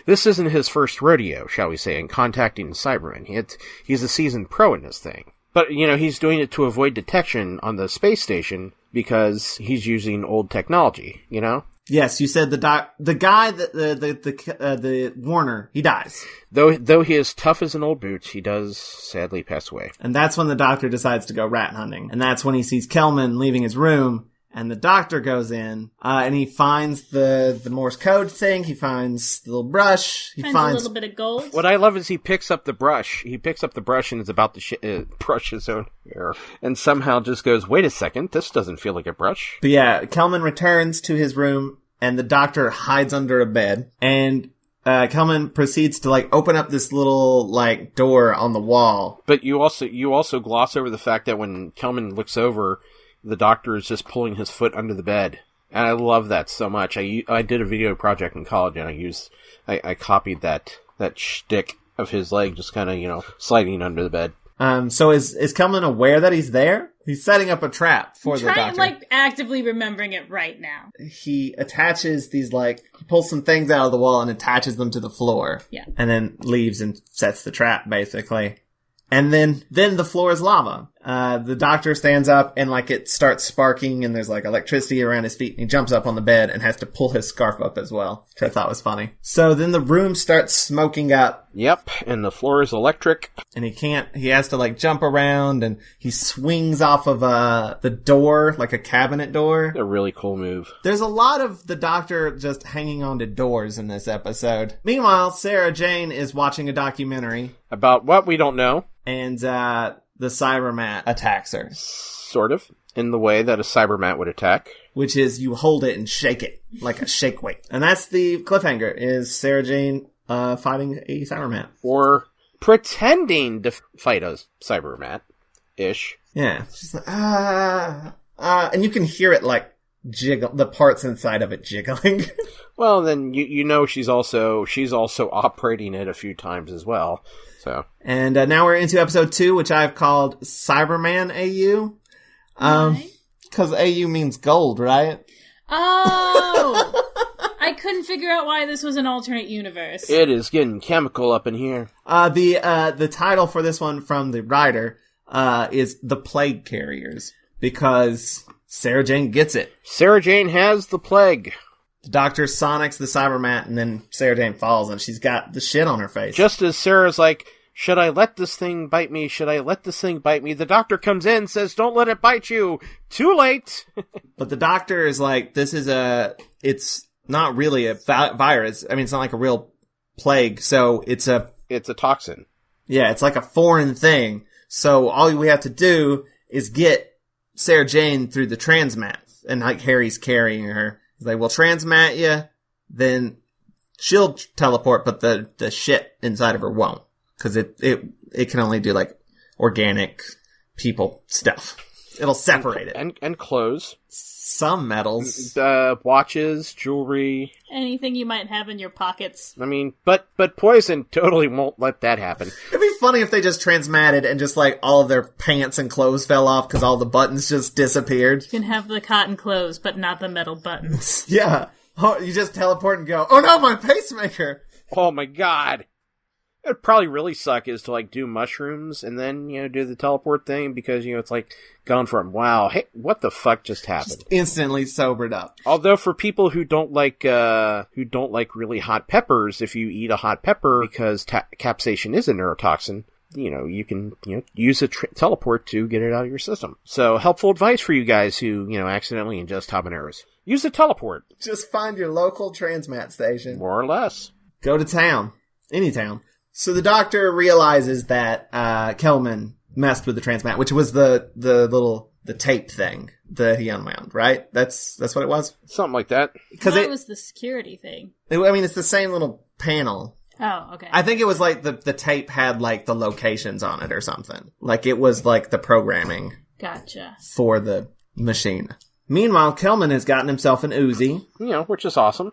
this isn't his first rodeo, shall we say, in contacting Cybermen. He's a seasoned pro in this thing. But, he's doing it to avoid detection on the space station because he's using old technology, Yes, you said the guy the Warner, he dies. Though he is tough as an old boot, he does sadly pass away. And that's when the Doctor decides to go rat hunting. And that's when he sees Kelman leaving his room, And the doctor goes in, and he finds the Morse code thing. He finds the little brush. He finds a little bit of gold. What I love is he picks up the brush. He picks up the brush and is about to brush his own hair. And somehow just goes, wait a second, this doesn't feel like a brush. But yeah, Kelman returns to his room, and the doctor hides under a bed. And Kelman proceeds to, like, open up this little, like, door on the wall. But you also gloss over the fact that when Kelman looks over, the doctor is just pulling his foot under the bed. And I love that so much. I did a video project in college, and I copied that shtick of his leg just kind of, sliding under the bed. So is Kelman aware that he's there? He's setting up a trap for the doctor. I'm like actively remembering it right now. He attaches these, like, he pulls some things out of the wall and attaches them to the floor. Yeah. And then leaves and sets the trap, basically. And then the floor is lava. The doctor stands up and, like, it starts sparking and there's, like, electricity around his feet. And he jumps up on the bed and has to pull his scarf up as well, which I thought was funny. So then the room starts smoking up. Yep, and the floor is electric. And he has to, like, jump around, and he swings off of the door, like a cabinet door. A really cool move. There's a lot of the doctor just hanging on to doors in this episode. Meanwhile, Sarah Jane is watching a documentary. About what we don't know. And the Cyberman attacks her. Sort of. In the way that a Cyberman would attack. Which is you hold it and shake it, like a shake weight. And that's the cliffhanger, is Sarah Jane fighting a Cyberman. Or pretending to fight a Cyberman-ish. Yeah. She's like, and you can hear it, like, jiggle, the parts inside of it jiggling. Well, then you know she's also operating it a few times as well. So. And now we're into episode 2, which I've called Cyberman AU. Because AU means gold, right? Oh! I couldn't figure out why this was an alternate universe. It is getting chemical up in here. The title for this one from the writer is The Plague Carriers, because Sarah Jane gets it. Sarah Jane has the plague. The doctor sonics the Cyberman, and then Sarah Jane falls, and she's got the shit on her face. Just as Sarah's like, should I let this thing bite me? Should I let this thing bite me? The doctor comes in, says, don't let it bite you. Too late. But the doctor is like, it's not really a virus. I mean, it's not like a real plague, so it's a toxin. Yeah, it's like a foreign thing. So all we have to do is get Sarah Jane through the transmat. And, like, Harry's carrying her. He's like, we'll transmat you, then she'll teleport, but the shit inside of her won't. Because it can only do, like, organic people stuff. It'll separate it. And clothes. Some metals. Watches, jewelry. Anything you might have in your pockets. I mean, but poison totally won't let that happen. It'd be funny if they just transmatted and just, like, all of their pants and clothes fell off because all the buttons just disappeared. You can have the cotton clothes, but not the metal buttons. Yeah. Oh, you just teleport and go, oh no, my pacemaker! Oh my god. It'd probably really suck is to, like, do mushrooms and then, do the teleport thing because, it's like gone from, wow, hey, what the fuck just happened? Just instantly sobered up. Although for people who don't like really hot peppers, if you eat a hot pepper because capsaicin is a neurotoxin, you can, use a teleport to get it out of your system. So helpful advice for you guys who, accidentally ingest habaneros. Use a teleport. Just find your local transmat station. More or less. Go to town. Any town. So the doctor realizes that Kelman messed with the transmat, which was the tape thing that he unwound, right? That's what it was? Something like that. Because it was the security thing. It's the same little panel. Oh, okay. I think it was like the tape had like the locations on it or something. Like it was like the programming. Gotcha. For the machine. Meanwhile, Kelman has gotten himself an Uzi. Which is awesome.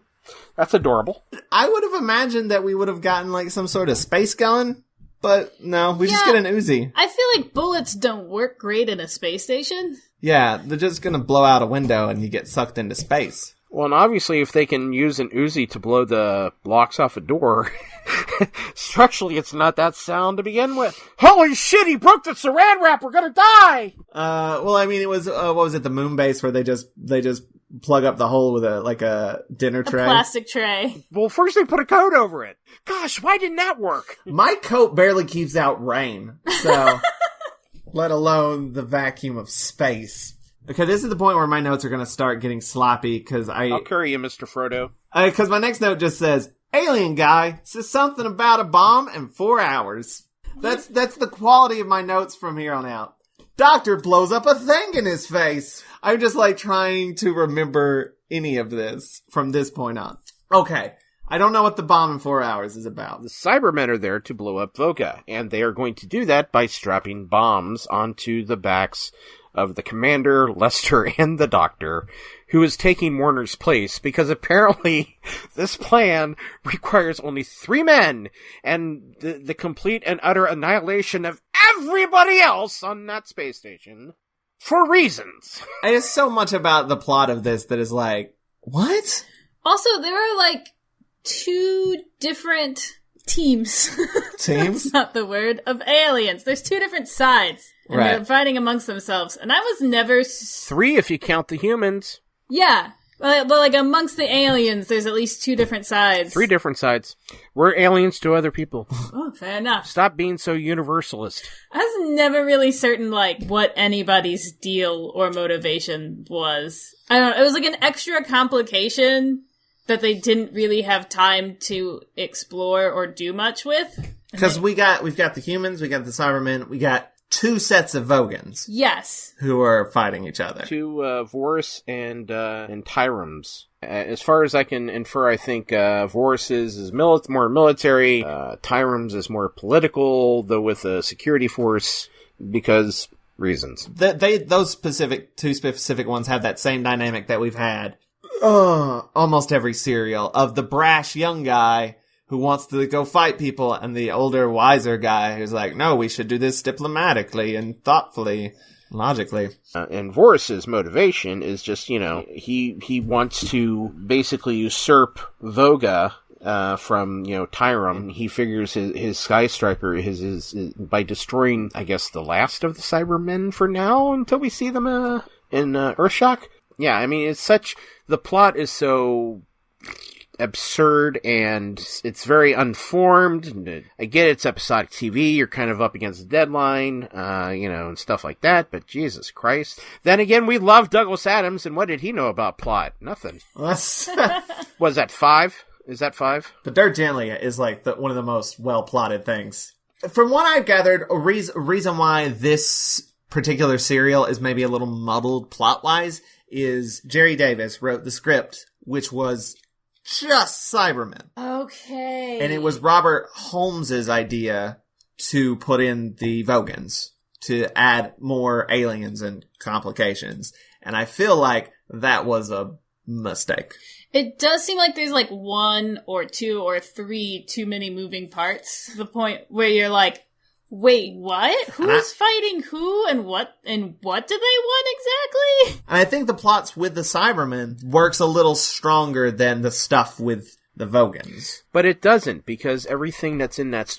That's adorable. I would have imagined that we would have gotten like some sort of space gun, but no, we just get an Uzi. I feel like bullets don't work great in a space station. Yeah, they're just gonna blow out a window and you get sucked into space. Well, and obviously if they can use an Uzi to blow the blocks off a door, structurally it's not that sound to begin with. Holy shit, he broke the saran wrap, we're gonna die! Well, I mean, it was, what was it, the moon base where they just plug up the hole with a dinner tray. A plastic tray. Well, first they put a coat over it. Gosh, why didn't that work? My coat barely keeps out rain, so let alone the vacuum of space. Okay, this is the point where my notes are going to start getting sloppy, because I'll carry you, Mr. Frodo. Because my next note just says, alien guy says something about a bomb in 4 hours. That's the quality of my notes from here on out. Doctor blows up a thing in his face. I'm just like trying to remember any of this from this point on. Okay. I don't know what the bomb in 4 hours is about. The Cybermen are there to blow up Voga, and they are going to do that by strapping bombs onto the backs of the Commander, Lester, and the Doctor, who is taking Warner's place, because apparently this plan requires only 3 men, and the complete and utter annihilation of everybody else on that space station, for reasons. There's so much about the plot of this that is like, what? Also, there are like 2 different teams. Teams? That's not the word. Of aliens. There's 2 different sides. And Right. they're fighting amongst themselves. And I was never... 3 if you count the humans. Yeah. But like amongst the aliens, there's at least 2 different sides. 3 different sides. We're aliens to other people. Oh, fair enough. Stop being so universalist. I was never really certain, like, what anybody's deal or motivation was. I don't know. It was like an extra complication that they didn't really have time to explore or do much with. Because we've got the humans, we got the Cybermen, we got 2 sets of Vogans Yes. who are fighting each other. 2 Vorus and Tyrums. As far as I can infer, I think Vorus is more military, Tyrums is more political, though with a security force, because reasons. Those two specific ones have that same dynamic that we've had almost every serial, of the brash young guy who wants to go fight people, and the older, wiser guy who's like, no, we should do this diplomatically and thoughtfully, logically. And Vorus's motivation is just, he wants to basically usurp Voga from, Tyrum. He figures his Sky Striker is by destroying, I guess, the last of the Cybermen for now, until we see them in Earthshock. Yeah, I mean, the plot is so absurd, and it's very unformed. I get it's episodic TV, you're kind of up against the deadline, and stuff like that, but Jesus Christ. Then again, we love Douglas Adams, and what did he know about plot? Nothing. Was that 5? Is that 5? But Dirk Gently is like one of the most well-plotted things. From what I've gathered, a reason why this particular serial is maybe a little muddled plot-wise is Jerry Davis wrote the script, which was just Cybermen. Okay. And it was Robert Holmes's idea to put in the Vogans, to add more aliens and complications. And I feel like that was a mistake. It does seem like there's like 1 or 2 or 3 too many moving parts, to the point where you're like, wait, what? Who's fighting who, and what do they want exactly? And I think the plots with the Cybermen works a little stronger than the stuff with the Vogans. But it doesn't, because everything that's in that...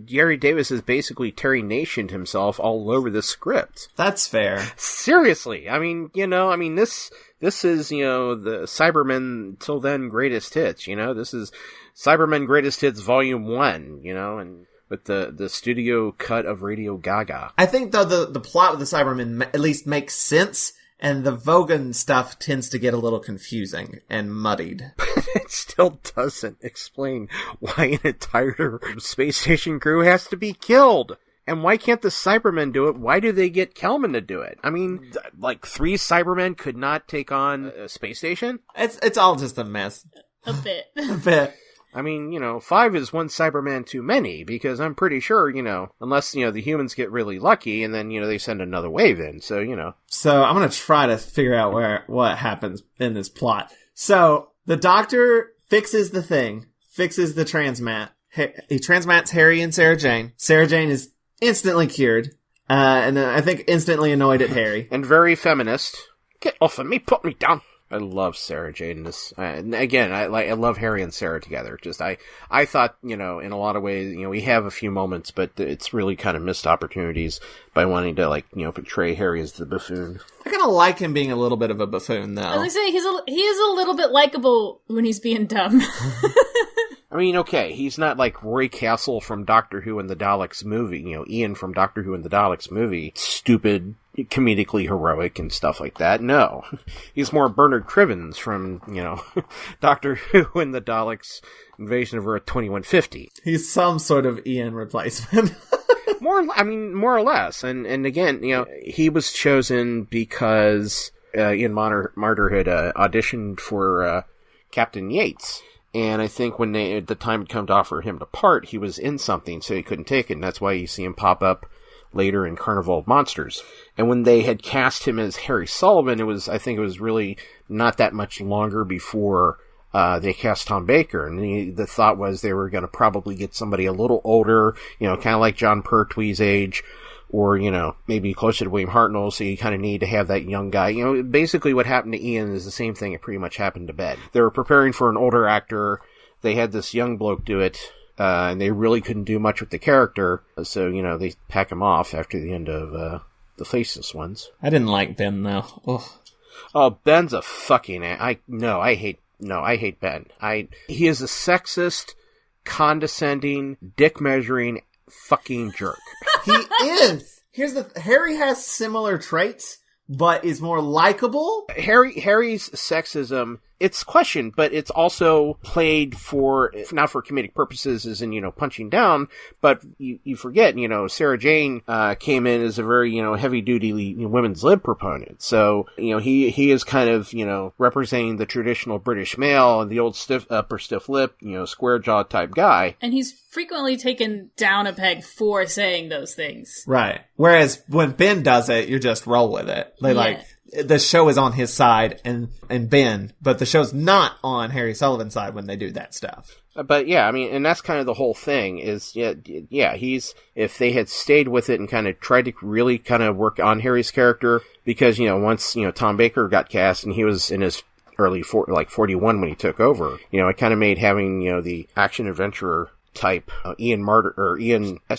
Jerry Davis has basically Terry Nationed himself all over the script. That's fair. Seriously. This is, the Cybermen till then greatest hits, This is Cybermen Greatest Hits Volume 1, and... with the studio cut of Radio Gaga. I think, though, the plot with the Cybermen at least makes sense, and the Vogan stuff tends to get a little confusing and muddied. But it still doesn't explain why an entire space station crew has to be killed. And why can't the Cybermen do it? Why do they get Kelman to do it? I mean, 3 Cybermen could not take on a space station? It's all just a mess. A bit. A bit. I mean, 5 is 1 Cyberman too many, because I'm pretty sure, unless, the humans get really lucky, and then, they send another wave in, so, So, I'm gonna try to figure out what happens in this plot. So, the Doctor fixes the thing, fixes the transmat. He transmats Harry and Sarah Jane. Sarah Jane is instantly cured, and then I think instantly annoyed at Harry. And very feminist. Get off of me, put me down. I love Sarah Jane. Again, I love Harry and Sarah together. I thought, in a lot of ways, we have a few moments, but it's really kind of missed opportunities by wanting to, portray Harry as the buffoon. I kind of like him being a little bit of a buffoon, though. I was gonna say, he is a little bit likable when he's being dumb. I mean, okay, he's not like Roy Castle from Doctor Who and the Daleks movie, Ian from Doctor Who and the Daleks movie. Stupid, comedically heroic and stuff like that. No. He's more Bernard Crivens from, Doctor Who and the Daleks' Invasion of Earth 2150. He's some sort of Ian replacement. More or less. And again, he was chosen because Ian Martyr had auditioned for Captain Yates. And I think when the time had come to offer him to part, he was in something, so he couldn't take it. And that's why you see him pop up later in Carnival of Monsters. And when they had cast him as Harry Sullivan, I think it was really not that much longer before they cast Tom Baker. And the thought was they were going to probably get somebody a little older, kind of like John Pertwee's age, or, maybe closer to William Hartnell, so you kind of need to have that young guy. Basically what happened to Ian is the same thing that pretty much happened to Ben. They were preparing for an older actor. They had this young bloke do it, and they really couldn't do much with the character. So, they pack him off after the end of the Faceless Ones. I didn't like Ben, though. Ugh. Oh, Ben's a fucking... I hate Ben. He is a sexist, condescending, dick-measuring fucking jerk. He is. Harry has similar traits, but is more likable. Harry's sexism, it's questioned, but it's also played not for comedic purposes as in, punching down, but you forget, Sarah Jane came in as a very, heavy-duty women's lib proponent. So, he is kind of, representing the traditional British male and the old upper stiff lip, square jaw type guy. And he's frequently taken down a peg for saying those things. Right. Whereas when Ben does it, you just roll with it. The show is on his side and Ben, but the show's not on Harry Sullivan's side when they do that stuff. But yeah, and that's kind of the whole thing is, if they had stayed with it and kind of tried to really kind of work on Harry's character, because, once, Tom Baker got cast and he was in his early 41 when he took over, it kind of made having, the action adventurer type Ian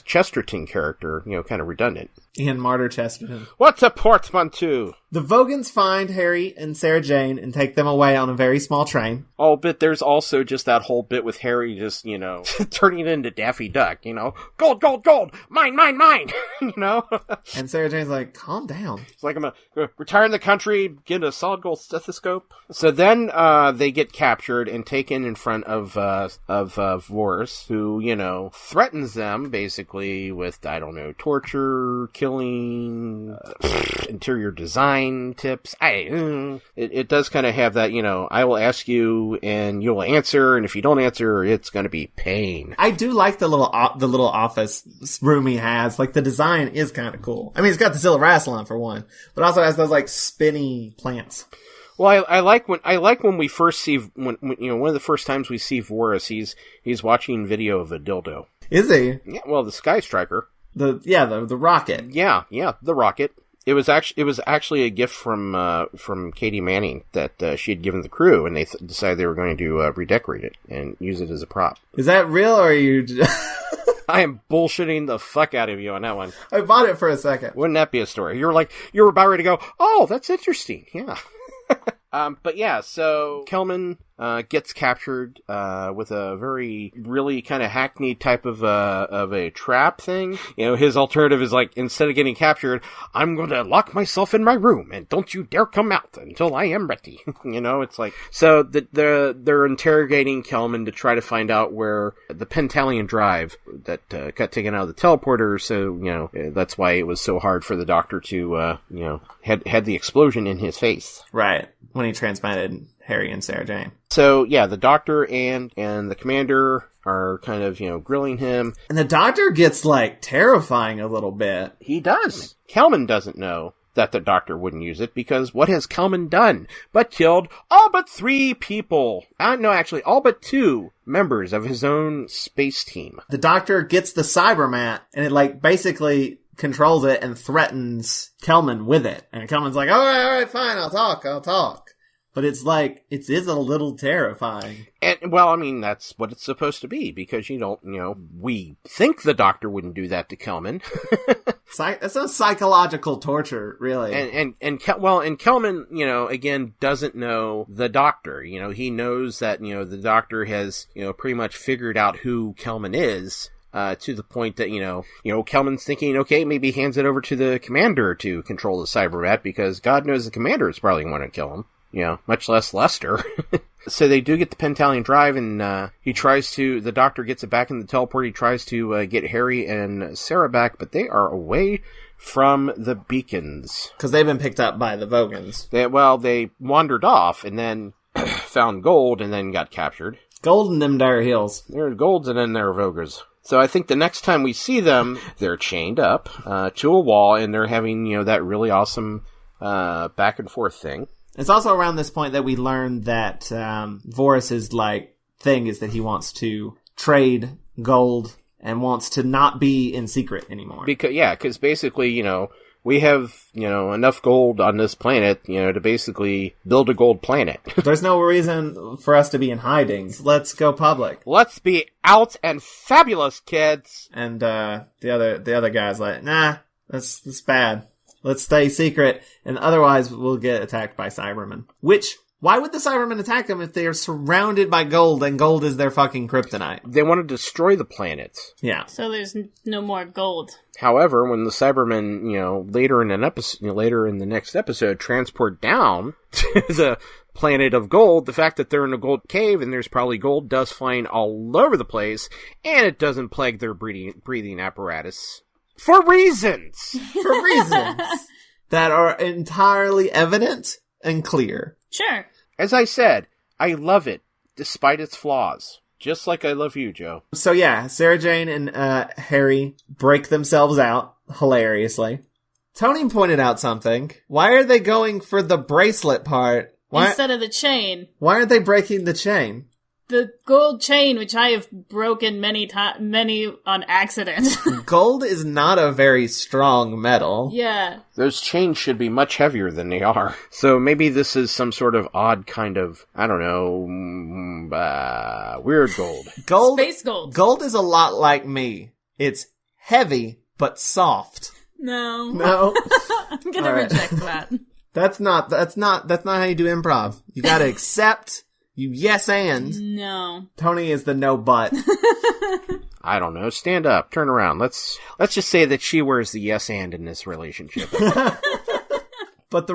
Chesterton character, kind of redundant. Ian Martyr Chesterton. What's a portmanteau? The Vogans find Harry and Sarah Jane and take them away on a very small train. Oh, but there's also just that whole bit with Harry just, turning into Daffy Duck, gold, gold, gold, mine, mine, mine, And Sarah Jane's like, calm down. It's like, I'm going to retire in the country, get a solid gold stethoscope. So then they get captured and taken in front of Vorse, who, threatens them basically with, torture, killing, interior design tips. It does kind of have that, I will ask you and you'll answer, and if you don't answer, it's going to be pain. I do like the little office room he has. Like, the design is kind of cool. I mean, it's got the Zilla Rassilon for one, but also has those spinny plants. Well, I like when we first see one of the first times we see Vorse, he's watching video of a dildo. Is he? Yeah. Well, the Sky Striker. The rocket. Yeah, the rocket. It was actually a gift from Katie Manning that she had given the crew, and they decided they were going to redecorate it and use it as a prop. Is that real, or are you? I am bullshitting the fuck out of you on that one. I bought it for a second. Wouldn't that be a story? You were about ready to go, oh, that's interesting. Yeah. But yeah, so Kelman gets captured with a really kind of hackneyed type of a trap thing. His alternative is instead of getting captured, I'm going to lock myself in my room and don't you dare come out until I am ready. It's like, so they're interrogating Kelman to try to find out where the Pentalion drive that got taken out of the teleporter. So that's why it was so hard for the Doctor to had the explosion in his face. Right. When he transplanted Harry and Sarah Jane. So, yeah, the Doctor and the Commander are kind of, grilling him. And the Doctor gets, terrifying a little bit. He does. Kelman doesn't know that the Doctor wouldn't use it, because what has Kelman done but killed all but 3 people? No, actually, all but 2 members of his own space team. The Doctor gets the Cybermat, and it, basically controls it and threatens Kelman with it. And Kelman's like, all right, fine, I'll talk. But it's it is a little terrifying. And, well, that's what it's supposed to be, because we think the Doctor wouldn't do that to Kelman. That's no psychological torture, really. And Kelman, again, doesn't know the Doctor. He knows that, the Doctor has, pretty much figured out who Kelman is. to the point that, Kelman's thinking, okay, maybe he hands it over to the commander to control the Cybermen, because God knows the commander is probably going to kill him, much less Lester. So they do get the Pentalion Drive, and the doctor gets it back in the teleport. He tries to get Harry and Sarah back, but they are away from the beacons. Because they've been picked up by the Vogons. They wandered off, and then found gold, and then got captured. Gold in them dire heels. There are golds, and then there are Vogers. So I think the next time we see them, they're chained up to a wall, and they're having, that really awesome back and forth thing. It's also around this point that we learn that Vorus's thing is that he wants to trade gold and wants to not be in secret anymore. Because basically, we have, enough gold on this planet, to basically build a gold planet. There's no reason for us to be in hiding. Let's go public. Let's be out and fabulous, kids. And the other guy's like, nah, that's bad. Let's stay secret, and otherwise we'll get attacked by Cybermen. Why would the Cybermen attack them if they are surrounded by gold, and gold is their fucking kryptonite? They want to destroy the planet. Yeah. So there's no more gold. However, when the Cybermen, later in the next episode, transport down to the planet of gold, the fact that they're in a gold cave and there's probably gold dust flying all over the place, and it doesn't plague their breathing apparatus. For reasons that are entirely evident and clear. Sure. As I said, I love it, despite its flaws. Just like I love you, Joe. So yeah, Sarah Jane and Harry break themselves out, hilariously. Toni pointed out something. Why are they going for the bracelet part? Instead of the chain. Why aren't they breaking the chain? The gold chain, which I have broken many on accident. Gold is not a very strong metal. Yeah. Those chains should be much heavier than they are. So maybe this is some sort of odd kind of, I don't know, weird gold. Space gold. Gold is a lot like me. It's heavy, but soft. No. I'm gonna reject that. That's not how you do improv. You gotta accept... You yes and. No. Toni is the no but. I don't know. Stand up. Turn around. Let's just say that she wears the yes and in this relationship. But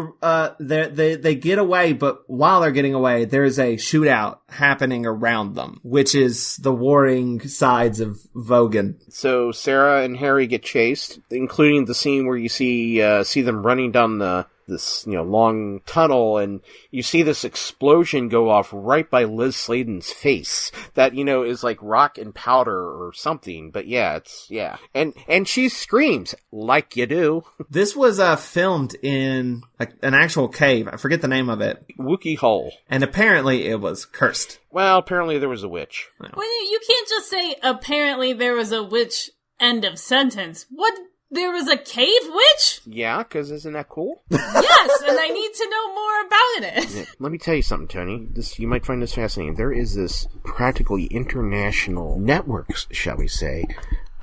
they get away, but while they're getting away, there's a shootout happening around them, which is the warring sides of Vogan. So Sarah and Harry get chased, including the scene where you see them running down this long tunnel, and you see this explosion go off right by Liz Sladen's face that is like rock and powder or something, but and she screams like you do. This was filmed in an actual cave. I forget the name of it. Wookiee Hole. And apparently it was cursed. Well, apparently there was a witch. Well, you can't just say apparently there was a witch, end of sentence. What? There was a cave witch? Yeah, because isn't that cool? Yes, and I need to know more about it. Yeah, let me tell you something, Toni. You might find this fascinating. There is this practically international network, shall we say,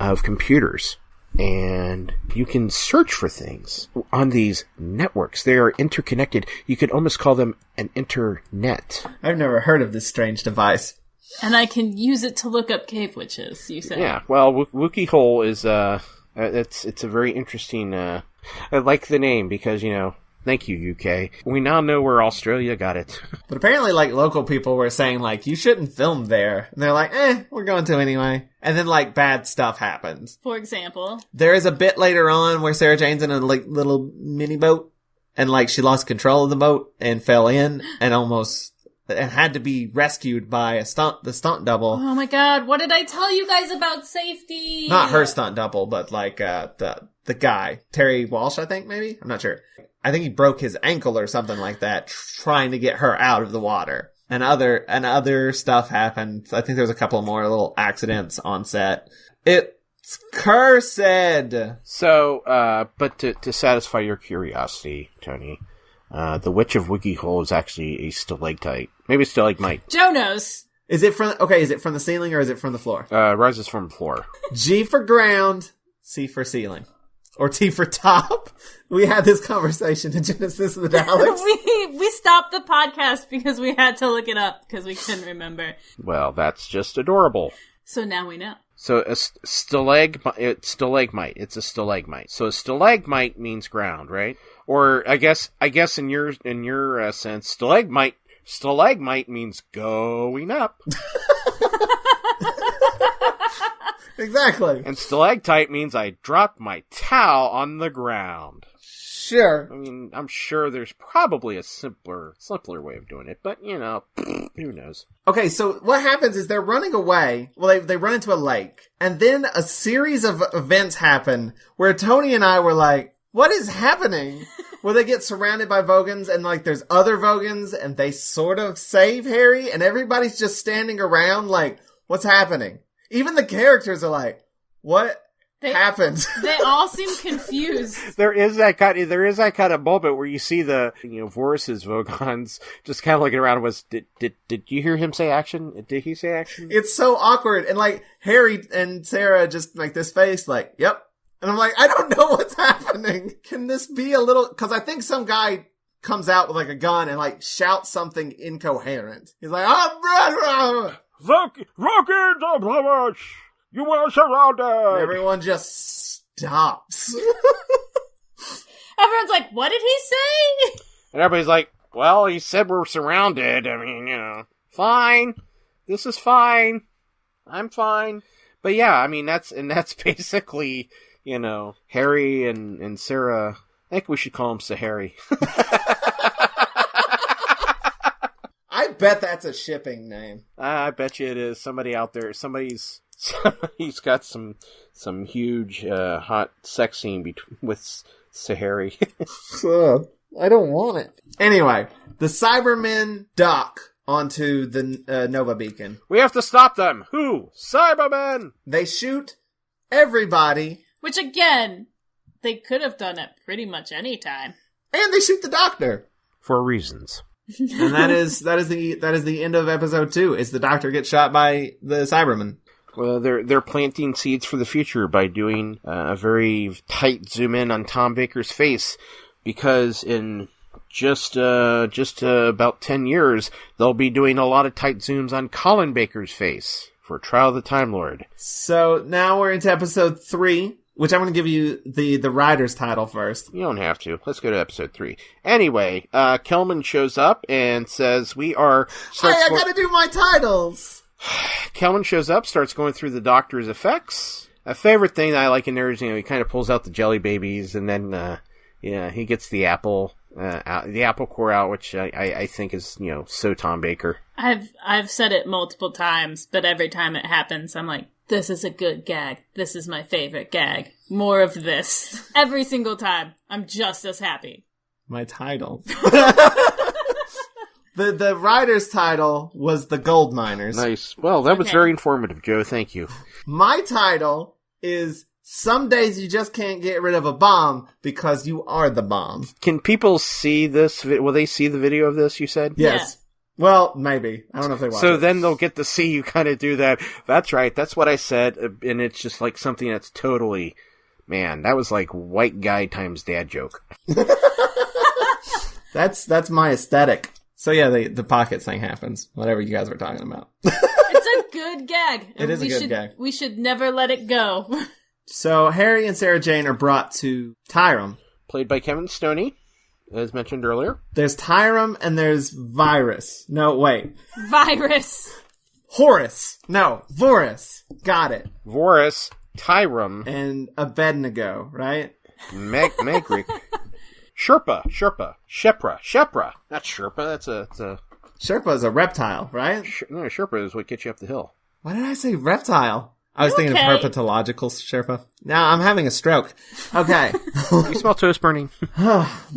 of computers. And you can search for things on these networks. They are interconnected. You could almost call them an internet. I've never heard of this strange device. And I can use it to look up cave witches, you say? Yeah, well, Wookiee Hole is... It's a very interesting, I like the name because, thank you, UK. We now know where Australia got it. But apparently, local people were saying, you shouldn't film there. And they're like, we're going to anyway. And then, bad stuff happens. For example? There is a bit later on where Sarah Jane's in a, little mini boat. And, she lost control of the boat and fell in and had to be rescued by the stunt double. Oh my god, what did I tell you guys about safety? Not her stunt double, but the guy. Terry Walsh, I think, maybe? I'm not sure. I think he broke his ankle or something like that, trying to get her out of the water. And other stuff happened. I think there was a couple more little accidents on set. It's cursed! So, but to satisfy your curiosity, Toni, the Witch of Wookiee Hole is actually a stalactite. Maybe stalagmite. Joe knows. Is it from the ceiling or is it from the floor? Rises from the floor. G for ground, C for ceiling. Or T for top. We had this conversation in Genesis of the Daleks. we stopped the podcast because we had to look it up because we couldn't remember. Well, that's just adorable. So now we know. So a stalagmite. It's a stalagmite. So a stalagmite means ground, right? Or I guess in your sense, stalagmite means going up. Exactly. And stalactite means I dropped my towel on the ground. Sure. I mean, I'm sure there's probably a simpler way of doing it, but, who knows? Okay, so what happens is they're running away. Well, they run into a lake. And then a series of events happen where Toni and I were like, what is happening? Where they get surrounded by Vogons and, like, there's other Vogons and they sort of save Harry and everybody's just standing around like, what's happening? Even the characters are like, what happened? They all seem confused. There is that kind of moment where you see the, Vorus's Vogons just kind of looking around. Did you hear him say action? Did he say action? It's so awkward. And, like, Harry and Sarah just, like, this face, like, yep. And I'm like, I don't know what's happening. Can this be a little... Because I think some guy comes out with, like, a gun and, like, shouts something incoherent. He's like, Vogons, you are surrounded! And everyone just stops. Everyone's like, what did he say? And everybody's like, well, he said we're surrounded. I mean, fine. This is fine. I'm fine. But yeah, I mean, that's basically, Harry and Sarah. I think we should call him Sahari. I bet that's a shipping name. I bet you it is. Somebody out there, somebody's got some huge hot sex scene with Sahari. I don't want it. Anyway, the Cybermen dock onto the Nova Beacon. We have to stop them. Who? Cybermen! They shoot everybody. Which, again, they could have done at pretty much any time. And they shoot the Doctor. For reasons. And that is the end of episode 2, is the Doctor gets shot by the Cybermen. Well, they're planting seeds for the future by doing a very tight zoom in on Tom Baker's face, because in just about 10 years, they'll be doing a lot of tight zooms on Colin Baker's face for Trial of the Time Lord. So now we're into episode 3, which I'm going to give you the writer's title first. You don't have to. Let's go to episode 3. Anyway, Kelman shows up and says, Hey, I gotta do my titles! Kelman shows up, starts going through the Doctor's effects. A favorite thing that I like in there is, he kind of pulls out the jelly babies, and then, he gets the apple core out, which I think is, so Tom Baker. I've said it multiple times, but every time it happens, I'm like, this is a good gag. This is my favorite gag. More of this. Every single time. I'm just as happy. My title. The writer's title was The Gold Miners. Nice. Well, that was very informative, Joe. Thank you. My title is Some Days You Just Can't Get Rid of a Bomb Because You Are the Bomb. Can people see this? Will they see the video of this, you said? Yes. Yeah. Well, maybe. I don't know if they watch it. So then they'll get to see you kind of do that. That's right. That's what I said. And it's just like something that's totally... Man, that was like white guy times dad joke. That's my aesthetic. So yeah, the pocket thing happens. Whatever you guys were talking about. It's a good gag. It is a good gag. We should never let it go. So Harry and Sarah Jane are brought to Tyrum. Played by Kevin Stoney, as mentioned earlier. There's Tyrum and there's Virus. No, wait. Virus. Horus. No, Vorus. Got it. Vorus, Tyrum. And Abednego, right? Megric. Shepra. Not Sherpa, that's a... Sherpa is a reptile, right? No, Sherpa is what gets you up the hill. Why did I say reptile? I was thinking of herpetological Sherpa. Now I'm having a stroke. Okay. You smell toast burning.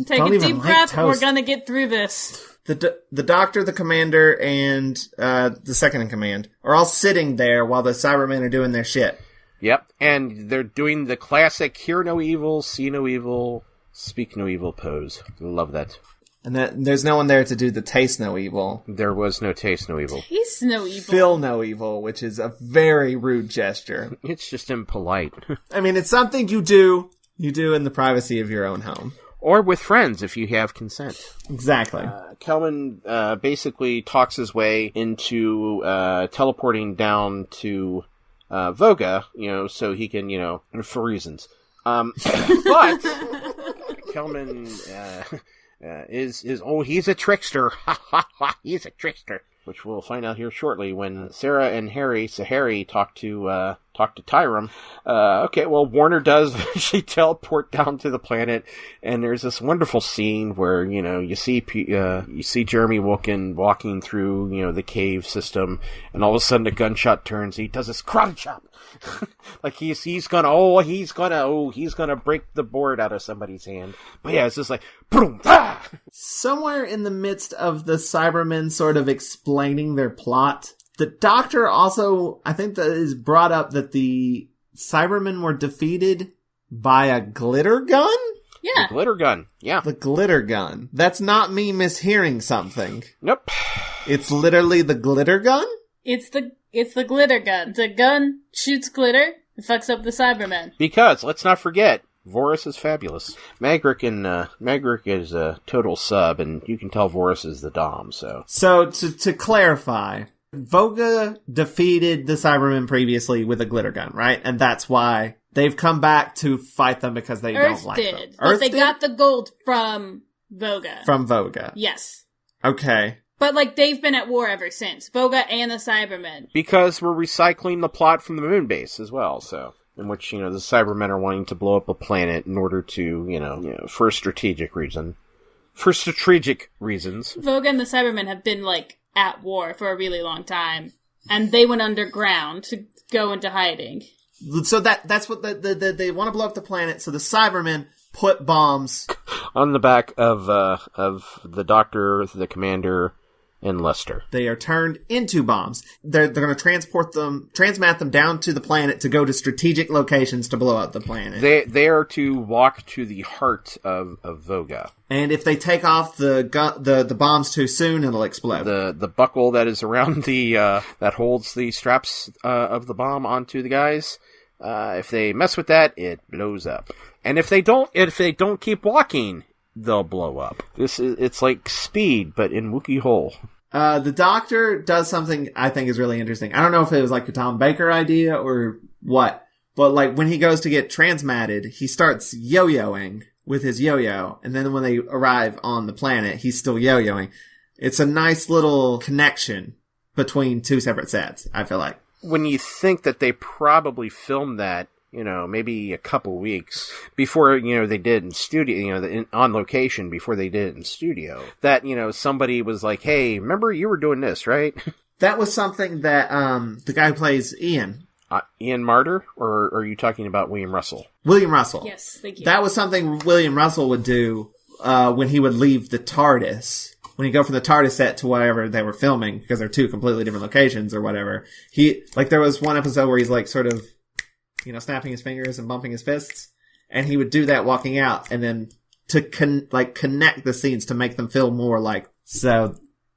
Take a deep breath. We're gonna get through this. The Doctor, the Commander, and the Second in Command are all sitting there while the Cybermen are doing their shit. Yep, and they're doing the classic hear no evil, see no evil, speak no evil pose. Love that. And there's no one there to do the taste no evil. There was no taste no evil. Taste no evil. Feel no evil, which is a very rude gesture. It's just impolite. I mean, it's something you do in the privacy of your own home. Or with friends, if you have consent. Exactly. Kelman basically talks his way into teleporting down to Voga, so he can, for reasons. But Kelman he's a trickster. Ha ha ha! He's a trickster, which we'll find out here shortly when Sarah and Harry talk to Tyrum. Okay, well, Warner does eventually teleport down to the planet, and there's this wonderful scene where, you see Jeremy walking through, the cave system, and all of a sudden a gunshot turns, he does this karate chop. Like he's gonna break the board out of somebody's hand. But yeah, it's just like, boom, ah! Somewhere in the midst of the Cybermen sort of explaining their plot, the Doctor also, I think that is brought up that the Cybermen were defeated by a glitter gun? Yeah. The glitter gun, yeah. The glitter gun. That's not me mishearing something. Nope. It's literally the glitter gun? It's the glitter gun. The gun shoots glitter and fucks up the Cybermen. Because, let's not forget, Vorus is fabulous. Magric is a total sub, and you can tell Vorus is the Dom, so. So, to clarify, Voga defeated the Cybermen previously with a glitter gun, right? And that's why they've come back to fight them because they don't like them. But they got the gold from Voga. From Voga. Yes. Okay. But, they've been at war ever since. Voga and the Cybermen. Because we're recycling the plot from the moon base as well, so. In which, the Cybermen are wanting to blow up a planet in order to, for a strategic reason. For strategic reasons. Voga and the Cybermen have been, at war for a really long time. And they went underground to go into hiding. So that's what they want to blow up the planet, so the Cybermen put bombs on the back of the Doctor, the Commander, and Lester. They are turned into bombs. They're going to transmat them down to the planet to go to strategic locations to blow up the planet. They are to walk to the heart of Voga. And if they take off the bombs too soon, it'll explode. The buckle that is around that holds the straps of the bomb onto the guys. If they mess with that, it blows up. And if they don't keep walking, they'll blow up. It's like Speed, but in Wookiee Hole. The Doctor does something I think is really interesting. I don't know if it was a Tom Baker idea or what, but when he goes to get transmatted, he starts yo-yoing with his yo-yo, and then when they arrive on the planet, he's still yo-yoing. It's a nice little connection between two separate sets, I feel like. When you think that they probably filmed that, maybe a couple weeks before, they did in studio, on location before they did it in studio, that, somebody was like, hey, remember you were doing this, right? That was something that, the guy who plays Ian. Ian Martyr? Or are you talking about William Russell? William Russell. Yes, thank you. That was something William Russell would do, when he would leave the TARDIS. When he go from the TARDIS set to whatever they were filming, because they're two completely different locations or whatever. There was one episode where he's sort of, snapping his fingers and bumping his fists, and he would do that walking out, and then to connect the scenes to make them feel more so.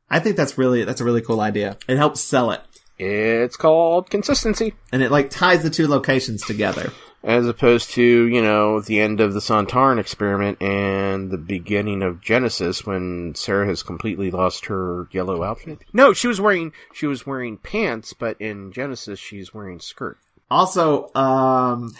I think that's a really cool idea. It helps sell it. It's called consistency, and it ties the two locations together, as opposed to the end of the Sontaran experiment and the beginning of Genesis when Sarah has completely lost her yellow outfit. No, she was wearing pants, but in Genesis she's wearing skirt. Also,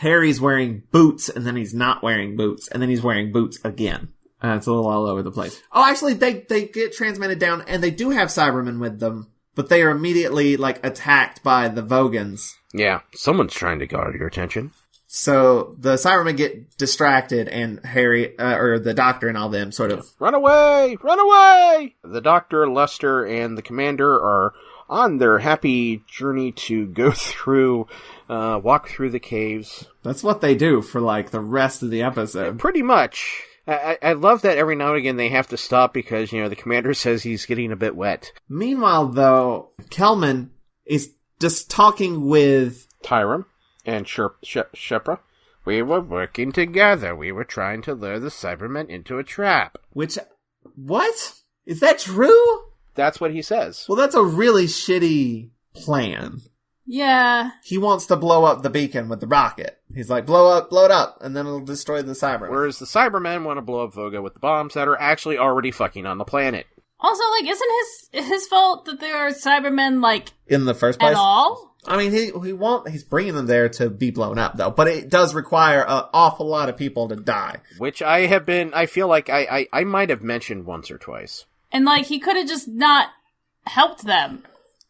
Harry's wearing boots, and then he's not wearing boots, and then he's wearing boots again. It's a little all over the place. Oh, actually, they get transmitted down, and they do have Cybermen with them, but they are immediately, attacked by the Vogans. Yeah, someone's trying to guard your attention. So, the Cybermen get distracted, and Harry, or the Doctor and all them sort of... Run away! Run away! The Doctor, Lester, and the Commander are on their happy journey to go through, walk through the caves. That's what they do for, the rest of the episode. Pretty much. I love that every now and again they have to stop because, the Commander says he's getting a bit wet. Meanwhile, though, Kelman is just talking with... Tyrum and Shepra. We were working together. We were trying to lure the Cybermen into a trap. Which... What? Is that true? That's what he says. Well, that's a really shitty plan. Yeah. He wants to blow up the beacon with the rocket. He's like, blow it up, and then it'll destroy the Cybermen. Whereas the Cybermen want to blow up Voga with the bombs that are actually already fucking on the planet. Also, isn't his fault that there are Cybermen, in the first place? At all? I mean, he's bringing them there to be blown up, though. But it does require an awful lot of people to die. Which I feel like I might have mentioned once or twice. And, like, he could have just not helped them.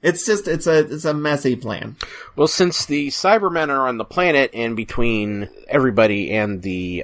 It's a messy plan. Well, since the Cybermen are on the planet and between everybody and the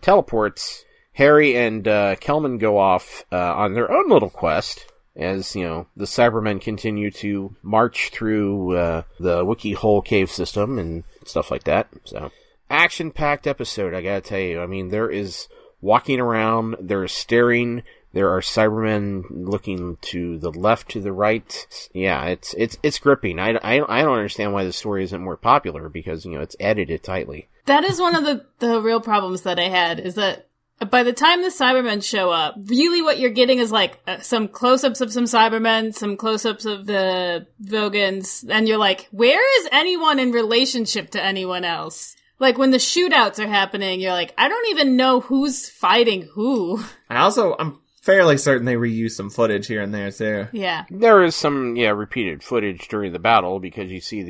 teleports, Harry and Kelman go off on their own little quest as, you know, the Cybermen continue to march through the Wiki Hole cave system and stuff like that. So, action-packed episode, I gotta tell you. I mean, there is walking around, there is staring. There are Cybermen looking to the left, to the right. Yeah, it's gripping. I don't understand why the story isn't more popular because, you know, it's edited tightly. That is one of the real problems that I had, is that by the time the Cybermen show up, really what you're getting is like some close-ups of some Cybermen, some close-ups of the Vogons, and you're like, where is anyone in relationship to anyone else? Like, when the shootouts are happening, you're like, I don't even know who's fighting who. I'm fairly certain they reused some footage here and there, too. Yeah. There is some, repeated footage during the battle because you see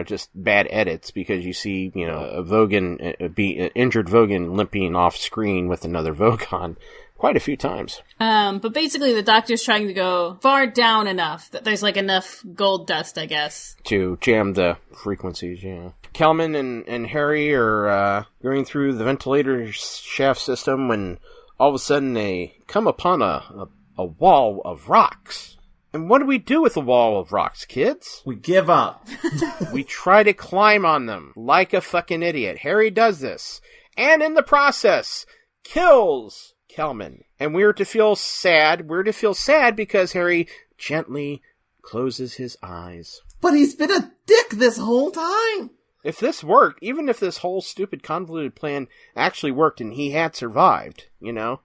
just bad edits because you see, a Vogan, injured Vogan limping off screen with another Vogon quite a few times. But basically the Doctor's trying to go far down enough that there's, like, enough gold dust, I guess. To jam the frequencies, yeah. Kelman and Harry are going through the ventilator shaft system when all of a sudden they come upon a wall of rocks. And what do we do with a wall of rocks, kids? We give up. We try to climb on them like a fucking idiot. Harry does this. And in the process, kills Kelman. And we're to feel sad. We're to feel sad because Harry gently closes his eyes. But he's been a dick this whole time. If this worked, even if this whole stupid convoluted plan actually worked and he had survived, that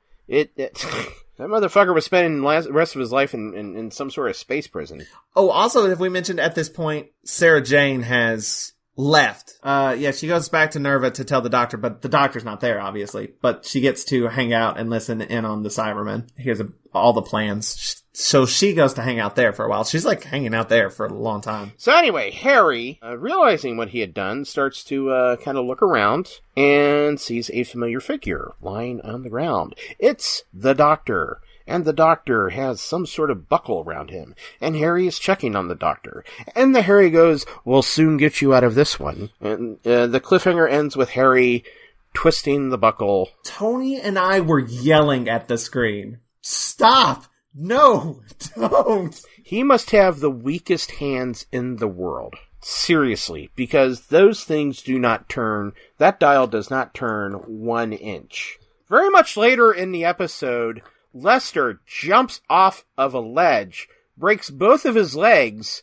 motherfucker was spending the rest of his life in some sort of space prison. Oh, also, if we mentioned at this point, Sarah Jane has left. She goes back to Nerva to tell the Doctor, but the Doctor's not there, obviously. But she gets to hang out and listen in on the Cybermen. Here's all the plans. So she goes to hang out there for a while. She's like hanging out there for a long time. So anyway, Harry, realizing what he had done, starts to kind of look around and sees a familiar figure lying on the ground. It's the Doctor. And the Doctor has some sort of buckle around him. And Harry is checking on the Doctor. And the Harry goes, "We'll soon get you out of this one." And the cliffhanger ends with Harry twisting the buckle. Toni and I were yelling at the screen. Stop! No! Don't! He must have the weakest hands in the world. Seriously. Because those things do not turn, that dial does not turn 1 inch. Very much later in the episode, Lester jumps off of a ledge, breaks both of his legs,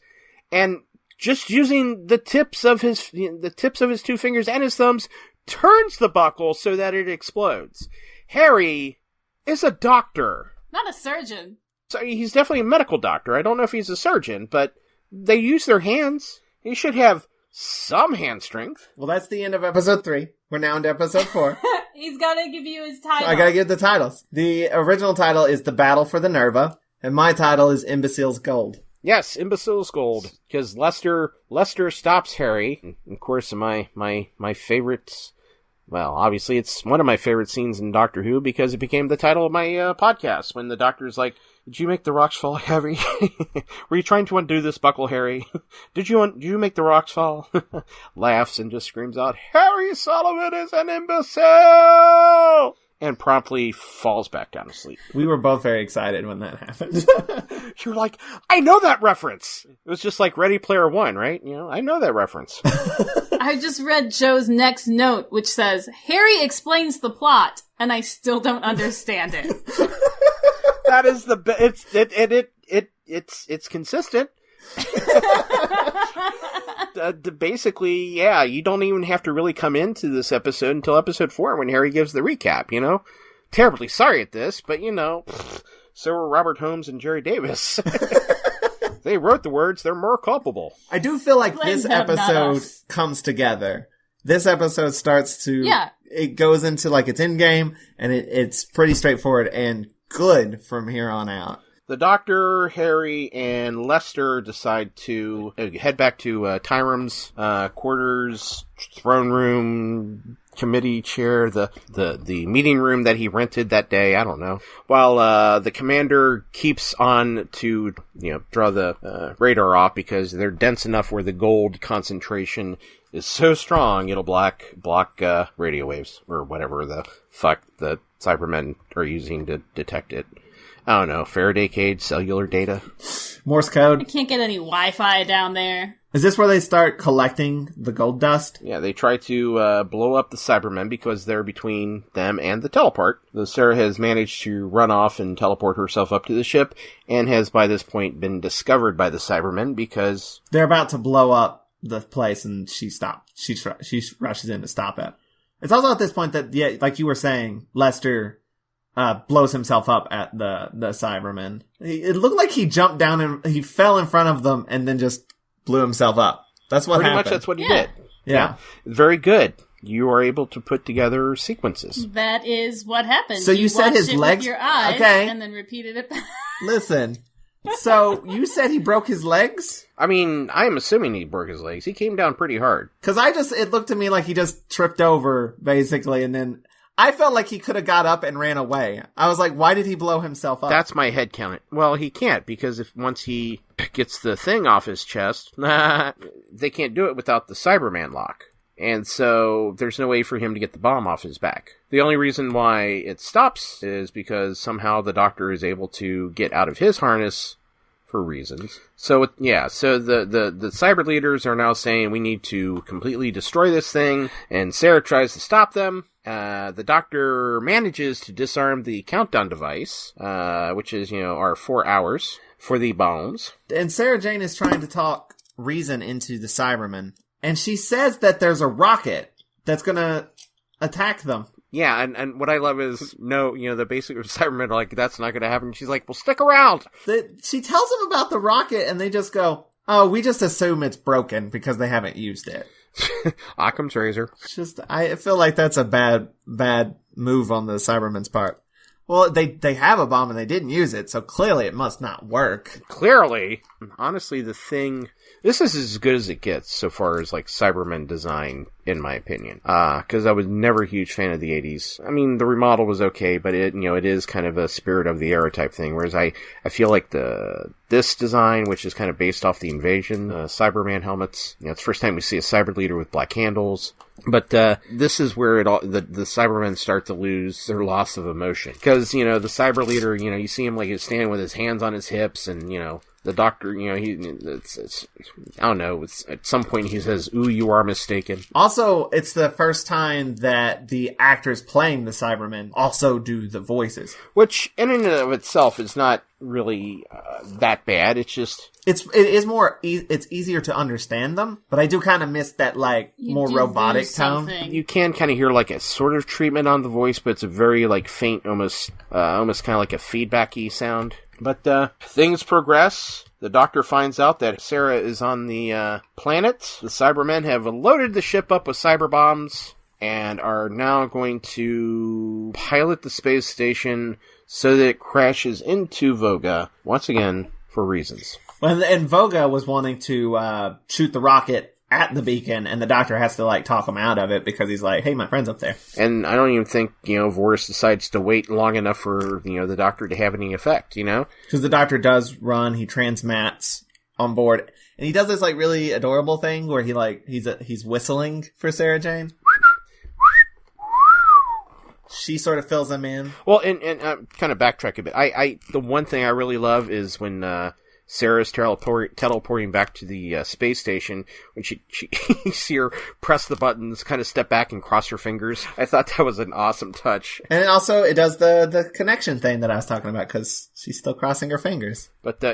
and just using the tips of his 2 fingers and his thumbs, turns the buckle so that it explodes. Harry is a doctor. Not a surgeon. So he's definitely a medical doctor. I don't know if he's a surgeon, but they use their hands. He should have some hand strength. Well, that's the end of episode 3. We're now into episode 4. He's gotta give you his title. I gotta give the titles. The original title is The Battle for the Nerva, and my title is Imbecile's Gold. Yes, Imbecile's Gold, because Lester stops Harry. And of course, my favorite. Well, obviously, it's one of my favorite scenes in Doctor Who because it became the title of my podcast. When the Doctor's like, "Did you make the rocks fall, Harry? Were you trying to undo this buckle, Harry? Did you make the rocks fall?" Laughs and just screams out, "Harry Sullivan is an imbecile!" And promptly falls back down to sleep. We were both very excited when that happened. You're like, I know that reference. It was just like Ready Player One, right? I know that reference. I just read Joe's next note, which says, "Harry explains the plot, and I still don't understand it." That is it's consistent. Basically, yeah, you don't even have to really come into this episode until episode 4 when Harry gives the recap, Terribly sorry at this, but, so were Robert Holmes and Jerry Davis. They wrote the words, they're more culpable. I do feel like this episode comes together. This episode starts to... Yeah. It goes into, like, its endgame, and it's pretty straightforward and good from here on out. The Doctor, Harry, and Lester decide to head back to Tyram's quarters, throne room, committee chair, the meeting room that he rented that day. I don't know. While the commander keeps on to draw the radar off because they're dense enough where the gold concentration is so strong it'll block radio waves or whatever the fuck the Cybermen are using to detect it. I don't know, Faraday cage, cellular data. Morse I code. can't get any Wi-Fi down there. Is this where they start collecting the gold dust? Yeah, they try to blow up the Cybermen because they're between them and the teleport. Though Sarah has managed to run off and teleport herself up to the ship and has by this point been discovered by the Cybermen because... They're about to blow up the place and she stops. She rushes in to stop it. It's also at this point that, yeah, like you were saying, Lester... blows himself up at the Cybermen. It looked like he jumped down and he fell in front of them and then just blew himself up. That's what happened. Pretty much that's what he did. Yeah. Very good. You are able to put together sequences. That is what happened. So you said his watched it legs... with your eyes, okay. and then repeated it. Listen. So you said he broke his legs? I mean, I am assuming he broke his legs. He came down pretty hard. Because it looked to me like he just tripped over, basically, and then... I felt like he could have got up and ran away. I was like, why did he blow himself up? That's my headcanon. Well, he can't, because once he gets the thing off his chest, they can't do it without the Cyberman lock. And so there's no way for him to get the bomb off his back. The only reason why it stops is because somehow the Doctor is able to get out of his harness for reasons. So, the cyber leaders are now saying we need to completely destroy this thing, and Sarah tries to stop them. The Doctor manages to disarm the countdown device, which is, our 4 hours for the bombs. And Sarah Jane is trying to talk reason into the Cybermen. And she says that there's a rocket that's going to attack them. Yeah, and what I love is, the basic Cybermen are like, that's not going to happen. She's like, well, stick around. She tells them about the rocket, and they just go, oh, we just assume it's broken because they haven't used it. Occam's razor. I feel like that's a bad move on the Cybermen's part. Well, they have a bomb and they didn't use it, so clearly it must not work. Clearly. Honestly, this is as good as it gets so far as, Cybermen design, in my opinion. Because I was never a huge fan of the 80s. I mean, the remodel was okay, but it is kind of a spirit of the era type thing, whereas I feel like this design, which is kind of based off the Invasion, Cyberman helmets, it's the first time we see a Cyber Leader with black handles. But this is where the Cybermen start to lose their loss of emotion. Because, the Cyber Leader, you see him he's standing with his hands on his hips, and, the Doctor, I don't know, at some point he says, ooh, you are mistaken. Also, it's the first time that the actors playing the Cybermen also do the voices. Which, in and of itself, is not really that bad. It's just... It's easier to understand them, but I do kind of miss that, more robotic tone. You can kind of hear, a sort of treatment on the voice, but it's a very, faint, almost kind of like a feedbacky sound. But things progress. The Doctor finds out that Sarah is on the planet. The Cybermen have loaded the ship up with cyber bombs and are now going to pilot the space station so that it crashes into Voga, once again, for reasons. Well, and Voga was wanting to shoot the rocket at the beacon, and the Doctor has to, talk him out of it because he's like, hey, my friend's up there. And I don't even think, Vortis decides to wait long enough for, the Doctor to have any effect, Because the Doctor does run, he transmats on board, and he does this, really adorable thing where he's whistling for Sarah Jane. She sort of fills him in. Well, and kind of backtrack a bit. The one thing I really love is when, Sarah's teleporting back to the space station when she you see her press the buttons, kind of step back and cross her fingers. I thought that was an awesome touch. And also it does the connection thing that I was talking about because she's still crossing her fingers. But the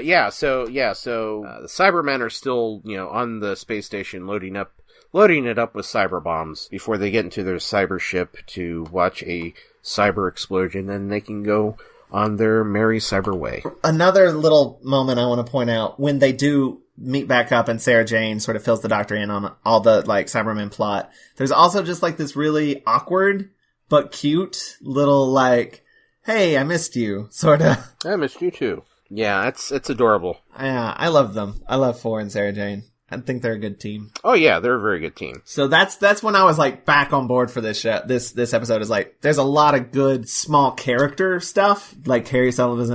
Cybermen are still on the space station loading it up with cyber bombs before they get into their cyber ship to watch a cyber explosion, and they can go on their merry cyber way. Another little moment I want to point out, when they do meet back up and Sarah Jane sort of fills the Doctor in on all the, Cybermen plot, there's also just, this really awkward but cute little, hey, I missed you, sort of. I missed you too. Yeah, it's adorable. Yeah, I love them. I love 4 and Sarah Jane. I think they're a good team. Oh yeah, they're a very good team. So that's when I was like back on board for this show. This episode is like there's a lot of good small character stuff. Like Harry Sullivan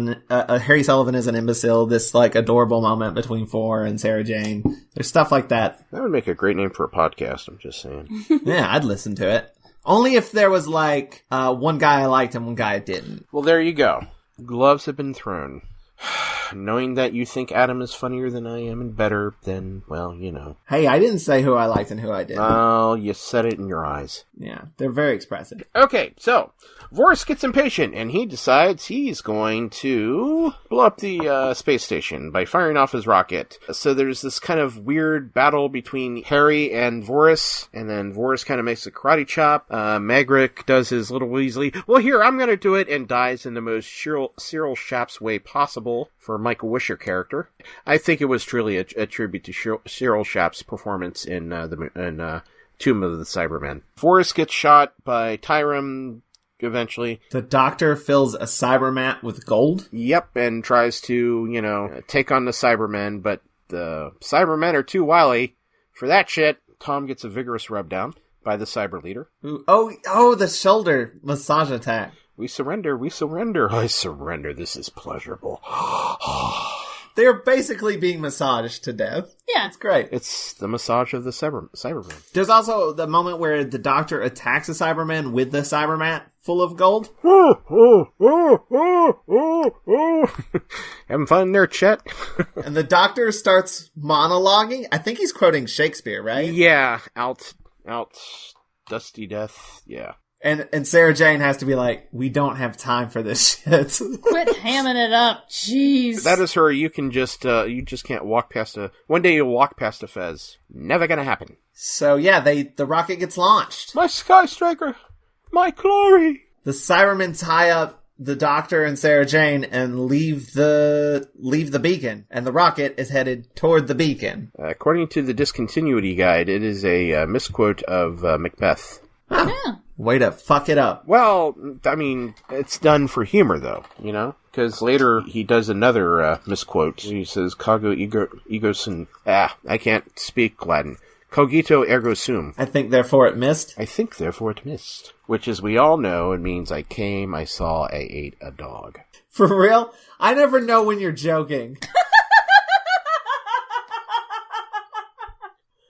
is an imbecile. This like adorable moment between 4 and Sarah Jane. There's stuff like that. That would make a great name for a podcast. I'm just saying. Yeah, I'd listen to it. Only if there was like one guy I liked and one guy I didn't. Well, there you go. Gloves have been thrown. Knowing that you think Adam is funnier than I am and better, then, well, you know. Hey, I didn't say who I liked and who I didn't. Oh, you said it in your eyes. Yeah, they're very expressive. Okay, so, Vorse gets impatient, and he decides he's going to blow up the space station by firing off his rocket. So there's this kind of weird battle between Harry and Vorse, and then Vorse kind of makes a karate chop. Magric does his little Weasley, well, here, I'm going to do it, and dies in the most Cyril Shaps way possible for Michael Wisher character. I think it was truly a tribute to Cyril Shaps' performance in Tomb of the Cybermen. Vorse gets shot by Tyrum eventually. The Doctor fills a Cybermat with gold? Yep, and tries to, take on the Cybermen, but the Cybermen are too wily for that shit. Tom gets a vigorous rub down by the Cyber leader. Ooh, oh, the shoulder massage attack. We surrender. I surrender. This is pleasurable. They're basically being massaged to death. Yeah. It's great. It's the massage of the Cyberman. There's also the moment where the Doctor attacks a Cyberman with the Cybermat full of gold. Having fun there, Chet? And the Doctor starts monologuing. I think he's quoting Shakespeare, right? Yeah. Out, dusty death. Yeah. And Sarah Jane has to be like, we don't have time for this shit. Quit hamming it up. Jeez. That is her. You just can't walk past one day you'll walk past a Fez. Never gonna happen. So yeah, the rocket gets launched. My Sky Striker! My glory! The Cybermen tie up the Doctor and Sarah Jane and leave the beacon. And the rocket is headed toward the beacon. According to the discontinuity guide, it is a misquote of Macbeth. Yeah. Way to fuck it up. Well, I mean, it's done for humor, though, Because later he does another misquote. He says, Cogito ego sum. I can't speak Latin. Cogito ergo sum. I think, therefore, it missed. I think, therefore, it missed. Which, as we all know, it means I came, I saw, I ate a dog. For real? I never know when you're joking.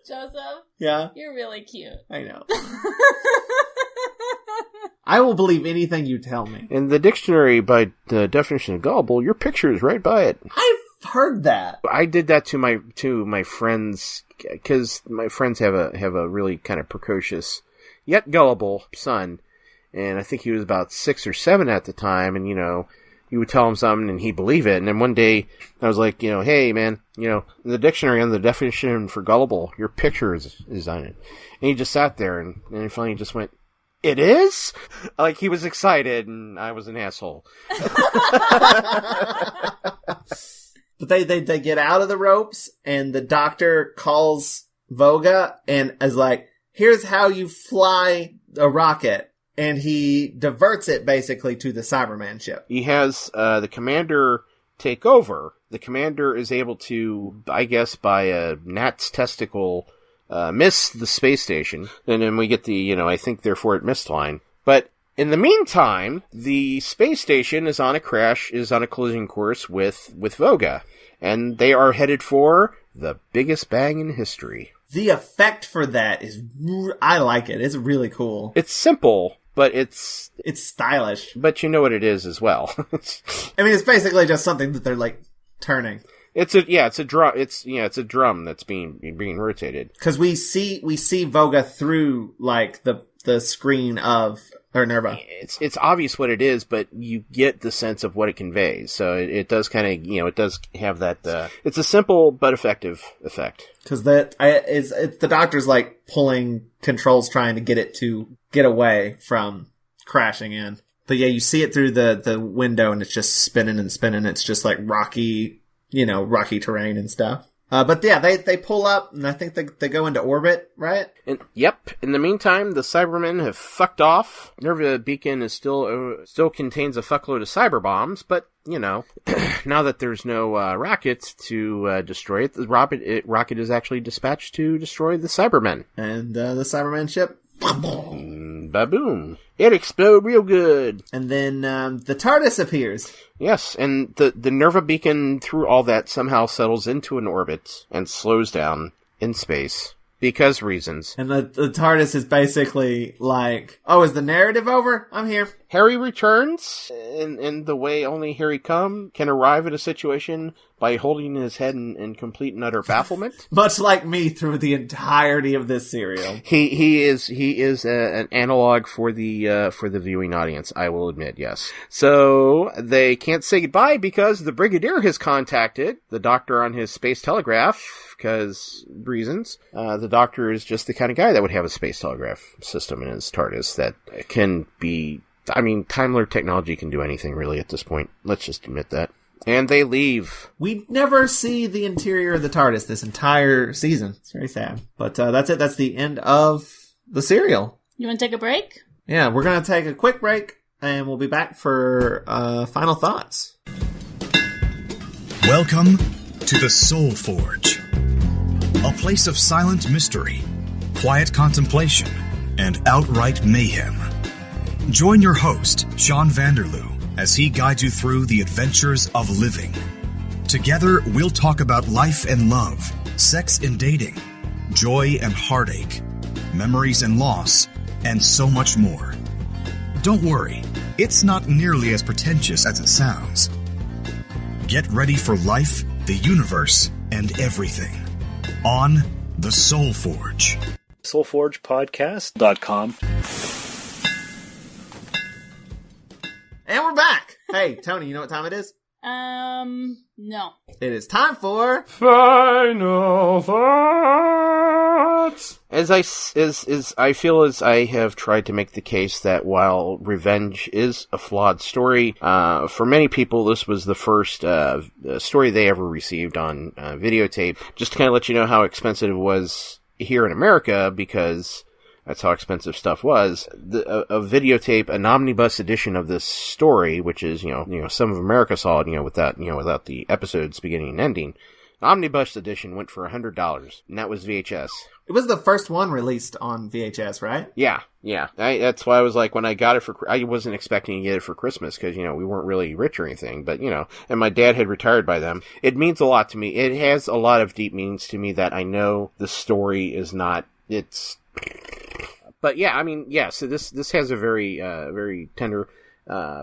Joseph? Yeah? You're really cute. I know. I will believe anything you tell me. In the dictionary, by the definition of gullible, your picture is right by it. I've heard that. I did that to my friends, because my friends have a really kind of precocious, yet gullible son, and I think he was about 6 or 7 at the time, and you would tell him something and he'd believe it, and then one day I was like, hey man, in the dictionary on the definition for gullible, your picture is on it. And he just sat there and finally just went, it is? Like, he was excited, and I was an asshole. But they get out of the ropes, and the Doctor calls Voga and is like, here's how you fly a rocket. And he diverts it, basically, to the Cyberman ship. He has the commander take over. The commander is able to, I guess, by a gnat's testicle... miss the space station, and then we get the, I think therefore it missed line. But in the meantime, the space station is on a collision course with Voga, and they are headed for the biggest bang in history. The effect for that is, I like it. It's really cool. It's simple, but it's stylish. But you know what it is as well. I mean, it's basically just something that they're like turning. It's a drum. It's a drum that's being rotated. Because we see Voga through like the screen of Nerva. It's obvious what it is, but you get the sense of what it conveys. So it does kind of it does have that. It's a simple but effective effect. Because it's the Doctor's like pulling controls, trying to get it to get away from crashing in. But yeah, you see it through the window, and it's just spinning and spinning. It's just like rocky terrain and stuff. But yeah, they pull up, and I think they go into orbit, right? Yep. In the meantime, the Cybermen have fucked off. Nerva Beacon is still contains a fuckload of cyber bombs, but, now that there's no rockets to destroy it, the rocket is actually dispatched to destroy the Cybermen. And the Cybermen ship... Ba-boom. It exploded real good. And then the TARDIS appears. Yes, and the Nerva Beacon, through all that, somehow settles into an orbit and slows down in space. Because reasons. And the TARDIS is basically like, oh, is the narrative over? I'm here. Harry returns in the way only Harry can arrive at a situation by holding his head in complete and utter bafflement. Much like me through the entirety of this serial. He is an analog for the viewing audience, I will admit, yes. So they can't say goodbye because the Brigadier has contacted the Doctor on his space telegraph, because reasons. The Doctor is just the kind of guy that would have a space telegraph system in his TARDIS that can be... I mean, Time Lord technology can do anything, really, at this point. Let's just admit that. And they leave. We never see the interior of the TARDIS this entire season. It's very sad. But that's it. That's the end of the serial. You want to take a break? Yeah, we're going to take a quick break, and we'll be back for final thoughts. Welcome to the Soul Forge. A place of silent mystery, quiet contemplation, and outright mayhem. Join your host, Sean Vanderloo, as he guides you through the adventures of living. Together, we'll talk about life and love, sex and dating, joy and heartache, memories and loss, and so much more. Don't worry, it's not nearly as pretentious as it sounds. Get ready for life, the universe, and everything on The Soul Forge. SoulForgePodcast.com. And we're back. Hey, Tony, you know what time it is? No. It is time for Final Thoughts. As I feel as I have tried to make the case that while Revenge is a flawed story, for many people this was the first story they ever received on videotape. Just to kind of let you know how expensive it was here in America, because that's how expensive stuff was. A videotape, an omnibus edition of this story, which is, some of America saw it, without the episodes beginning and ending. The omnibus edition went for $100, and that was VHS. It was the first one released on VHS, right? Yeah. That's why I was like, when I got it I wasn't expecting to get it for Christmas, because, we weren't really rich or anything, but, and my dad had retired by then. It means a lot to me. It has a lot of deep meanings to me that I know the story is not, but yeah, so this has a very, very tender,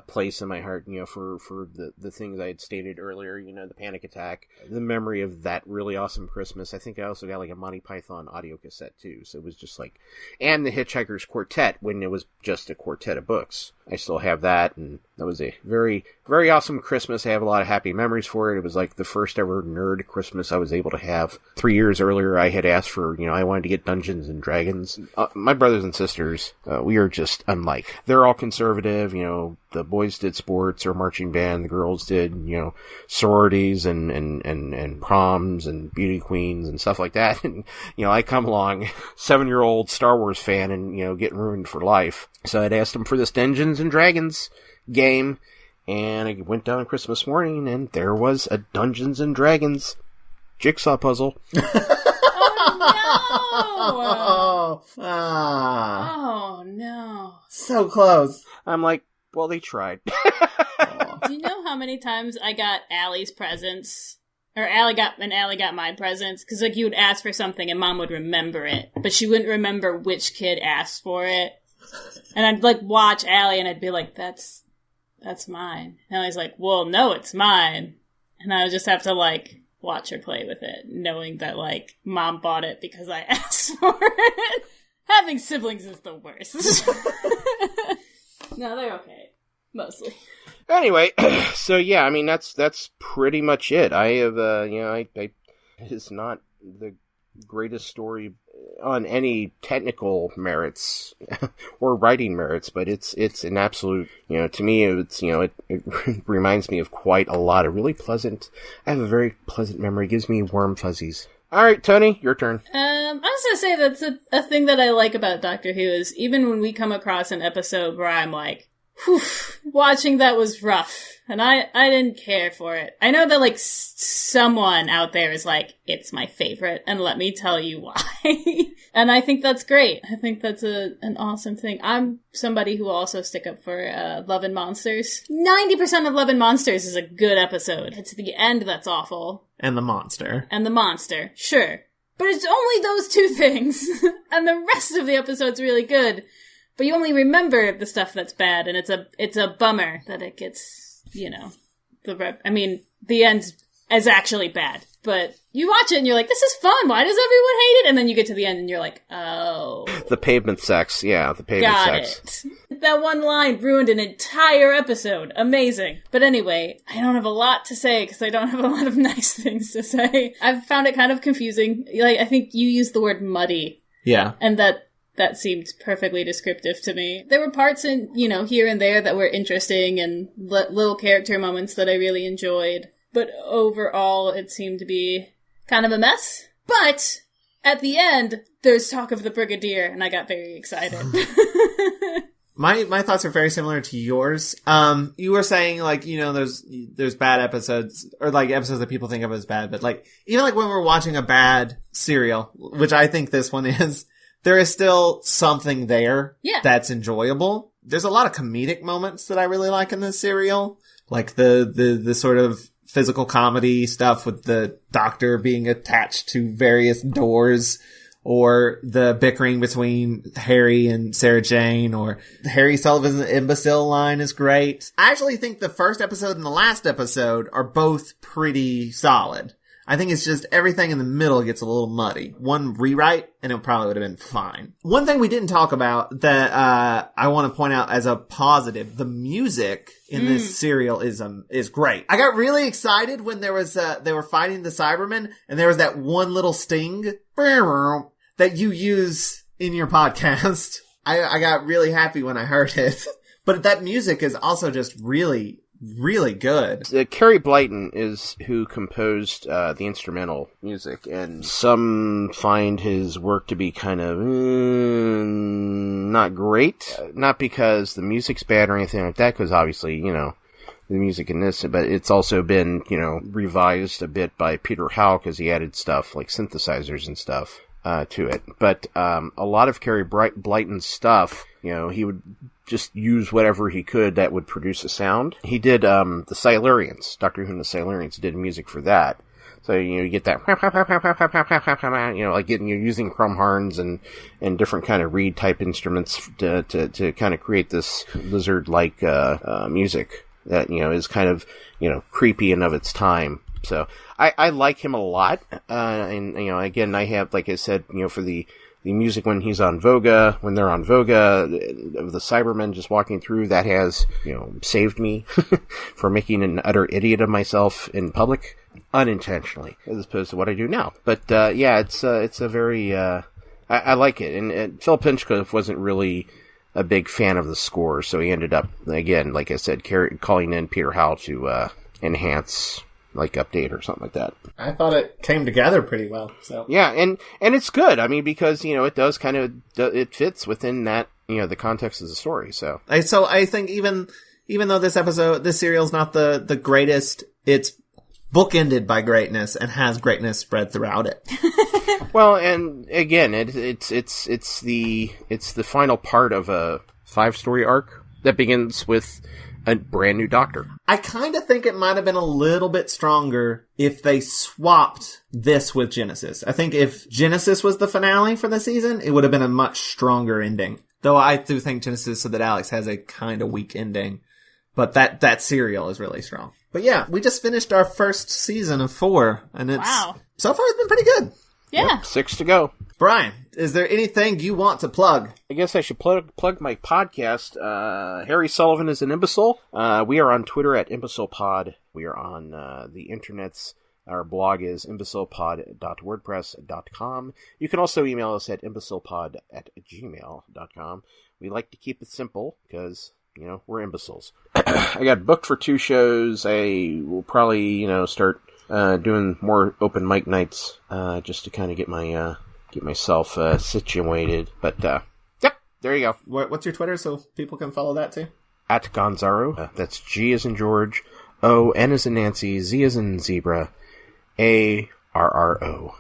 place in my heart, for the things I had stated earlier, the panic attack, the memory of that really awesome Christmas. I think I also got like a Monty Python audio cassette too, so it was just like, and the Hitchhiker's Quartet when it was just a quartet of books. I still have that, and that was a very, very awesome Christmas. I have a lot of happy memories for it. It was like the first ever nerd Christmas I was able to have. 3 years earlier, I had asked for, I wanted to get Dungeons and Dragons. My brothers and sisters, we are just unlike. They're all conservative, the boys did sports or marching band, the girls did, sororities and proms and beauty queens and stuff like that. And, I come along, 7-year-old Star Wars fan and, getting ruined for life. So I'd asked them for this Dungeons and Dragons game, and I went down Christmas morning, and there was a Dungeons and Dragons jigsaw puzzle. Oh, no! Oh, no. So close. I'm like, well, they tried. Do you know how many times I got Allie's presents? Or Allie got my presents? Because, you would ask for something and Mom would remember it, but she wouldn't remember which kid asked for it. And I'd, watch Allie and I'd be like, that's mine. And Allie's like, well, no, it's mine. And I would just have to, watch her play with it, knowing that, Mom bought it because I asked for it. Having siblings is the worst. No, they're okay. Mostly. Anyway, so yeah, that's pretty much it. I have, it's not the greatest story on any technical merits or writing merits, but it's an absolute, to me, it's, it reminds me of quite a lot of really pleasant, I have a very pleasant memory. It gives me warm fuzzies. All right, Toni, your turn. I was gonna say that's a thing that I like about Doctor Who is even when we come across an episode where I'm like, whew, watching that was rough. And I didn't care for it. I know that, like, someone out there is like, it's my favorite, and let me tell you why. And I think that's great. I think that's an awesome thing. I'm somebody who will also stick up for Love and Monsters. 90% of Love and Monsters is a good episode. It's the end that's awful. And the monster. And the monster, sure. But it's only those two things. And the rest of the episode's really good. But you only remember the stuff that's bad, and it's a bummer that it gets... the end is actually bad, but you watch it and you're like, this is fun, why does everyone hate it? And then you get to the end and you're like, oh. The pavement sex, yeah, the pavement sex. It. That one line ruined an entire episode. Amazing. But anyway, I don't have a lot to say because I don't have a lot of nice things to say. I've found it kind of confusing. Like, I think you used the word muddy. Yeah. And that seemed perfectly descriptive to me. There were parts in, here and there that were interesting and little character moments that I really enjoyed. But overall, it seemed to be kind of a mess. But at the end, there's talk of the Brigadier, and I got very excited. My thoughts are very similar to yours. You were saying, like, there's bad episodes, or like episodes that people think of as bad, but like, even like when we're watching a bad serial, which I think this one is, there is still something there that's enjoyable. There's a lot of comedic moments that I really like in this serial. Like the sort of physical comedy stuff with the doctor being attached to various doors, or the bickering between Harry and Sarah Jane, or Harry Sullivan's Imbecile line is great. I actually think the first episode and the last episode are both pretty solid. I think it's just everything in the middle gets a little muddy. One rewrite, and it probably would have been fine. One thing we didn't talk about that I want to point out as a positive, the music in this serial is great. I got really excited when there was they were fighting the Cybermen, and there was that one little sting that you use in your podcast. I got really happy when I heard it. But that music is also just really good. Carrie Blyton is who composed the instrumental music, and some find his work to be kind of not great. Not because the music's bad or anything like that, because obviously, the music in this, but it's also been, revised a bit by Peter Howe, because he added stuff like synthesizers and stuff to it. But a lot of Carrie Blyton's stuff, he would just use whatever he could that would produce a sound. He did the Silurians, Doctor Who and the Silurians did music for that. So, you get that, like you're using crumb horns and different kind of reed type instruments to kind of create this lizard-like music that, is kind of, creepy and of its time. So I like him a lot. And, again, I have, like I said, for the music when he's on Voga, when they're on Voga, of the Cybermen just walking through, that has, saved me from making an utter idiot of myself in public, unintentionally, as opposed to what I do now. But, it's a very, I like it. And Phil Pinchcliffe wasn't really a big fan of the score, so he ended up, again, like I said, calling in Peter Howe to, enhance, like, update or something like that. I thought it came together pretty well, so. Yeah, and it's good. I mean, because, it does kind of, it fits within that, the context of the story, so. So I think even though this serial's not the greatest, it's bookended by greatness and has greatness spread throughout it. Well, and again, it's the final part of a 5-story arc that begins with a brand new Doctor. I kind of think it might have been a little bit stronger if they swapped this with Genesis. I think if Genesis was the finale for the season, it would have been a much stronger ending. Though I do think Genesis So That Alex has a kind of weak ending. But that serial is really strong. But yeah, we just finished our first season of 4, and so far it's been pretty good. Yeah. Yep, 6 to go. Brian, is there anything you want to plug? I guess I should plug my podcast. Harry Sullivan is an Imbecile. We are on Twitter at ImbecilePod. We are on the internets Our blog is imbecilepod.wordpress.com. You can also email us at imbecilepod@gmail.com. We like to keep it simple because, we're imbeciles. I got booked for 2 shows. I will probably, start doing more open mic nights just to kind of get myself situated. But, yep, there you go. What's your Twitter so people can follow that too? At Gonzaro. That's G as in George, O, N as in Nancy, Z as in Zebra, ARRO.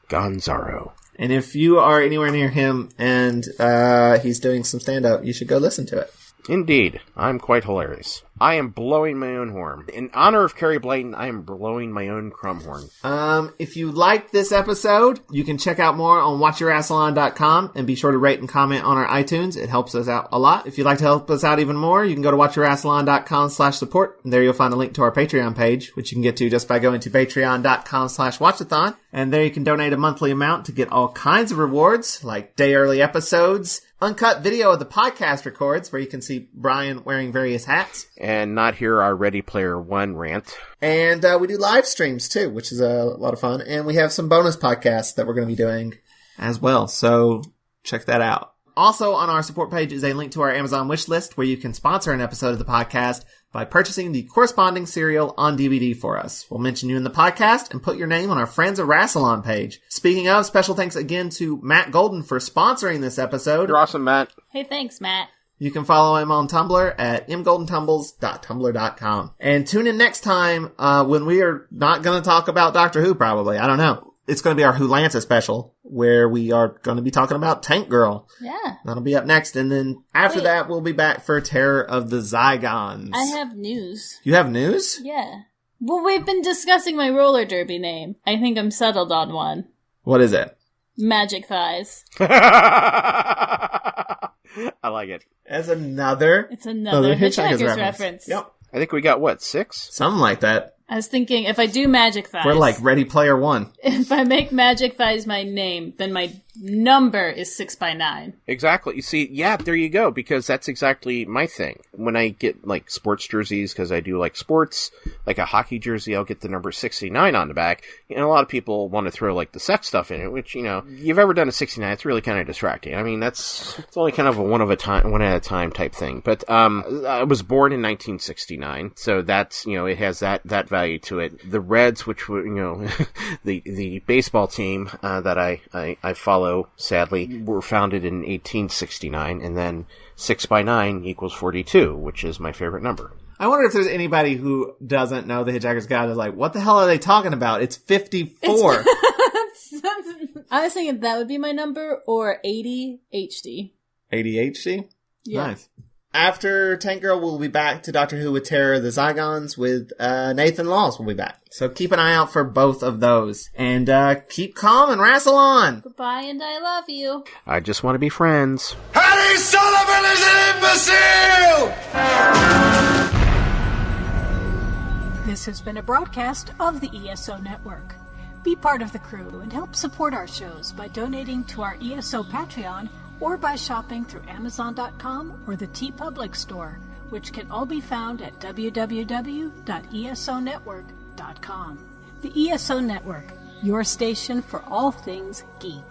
Gonzaro. And if you are anywhere near him and he's doing some stand-up, you should go listen to it. Indeed. I'm quite hilarious. I am blowing my own horn. In honor of Carrie Blayton, I am blowing my own crumb horn. If you liked this episode, you can check out more on watchyourrassilon.com and be sure to rate and comment on our iTunes. It helps us out a lot. If you'd like to help us out even more, you can go to watchyourrassilon.com/support. And there you'll find a link to our Patreon page, which you can get to just by going to patreon.com/watchathon. And there you can donate a monthly amount to get all kinds of rewards, like day early episodes, uncut video of the podcast records, where you can see Brian wearing various hats. And not hear our Ready Player One rant. And we do live streams, too, which is a lot of fun. And we have some bonus podcasts that we're going to be doing as well. So check that out. Also on our support page is a link to our Amazon wish list, where you can sponsor an episode of the podcast by purchasing the corresponding serial on DVD for us. We'll mention you in the podcast and put your name on our Friends of Rassilon page. Speaking of, special thanks again to Matt Golden for sponsoring this episode. You're awesome, Matt. Hey, thanks, Matt. You can follow him on Tumblr at mgoldentumbles.tumblr.com. And tune in next time when we are not going to talk about Doctor Who, probably. I don't know. It's going to be our Wholanta special, where we are going to be talking about Tank Girl. Yeah. That'll be up next. And then after that, we'll be back for Terror of the Zygons. I have news. You have news? Yeah. Well, we've been discussing my roller derby name. I think I'm settled on one. What is it? Magic Thighs. I like it. As another... It's another Hitchhiker's reference. Yep. I think we got, 6? Something like that. I was thinking, if I do Magic Thighs... We're like Ready Player One. If I make Magic Thighs my name, then my number is 6x9. Exactly. You see, yeah, there you go, because that's exactly my thing. When I get, like, sports jerseys, because I do like sports, like a hockey jersey, I'll get the number 69 on the back. And a lot of people want to throw, like, the sex stuff in it, which, you've ever done a 69, it's really kind of distracting. I mean, it's only kind of a one at a time type thing. But, I was born in 1969, so that's, it has that value to it. The Reds, which were, the baseball team, that I follow, sadly, were founded in 1869, and then 6x9 equals 42, which is my favorite number. I wonder if there's anybody who doesn't know the Hitchhiker's Guide is like, what the hell are they talking about? It's 54. I was thinking that would be my number, or 80 HD. 80 HD? Yeah. Nice. After Tank Girl, we'll be back to Doctor Who with Terror of the Zygons with Nathan Laws will be back. So keep an eye out for both of those. And keep calm and Rassilon! Goodbye and I love you. I just want to be friends. Harry Sullivan is an imbecile! This has been a broadcast of the ESO Network. Be part of the crew and help support our shows by donating to our ESO Patreon or by shopping through Amazon.com or the TeePublic store, which can all be found at www.esonetwork.com. The ESO Network, your station for all things geek.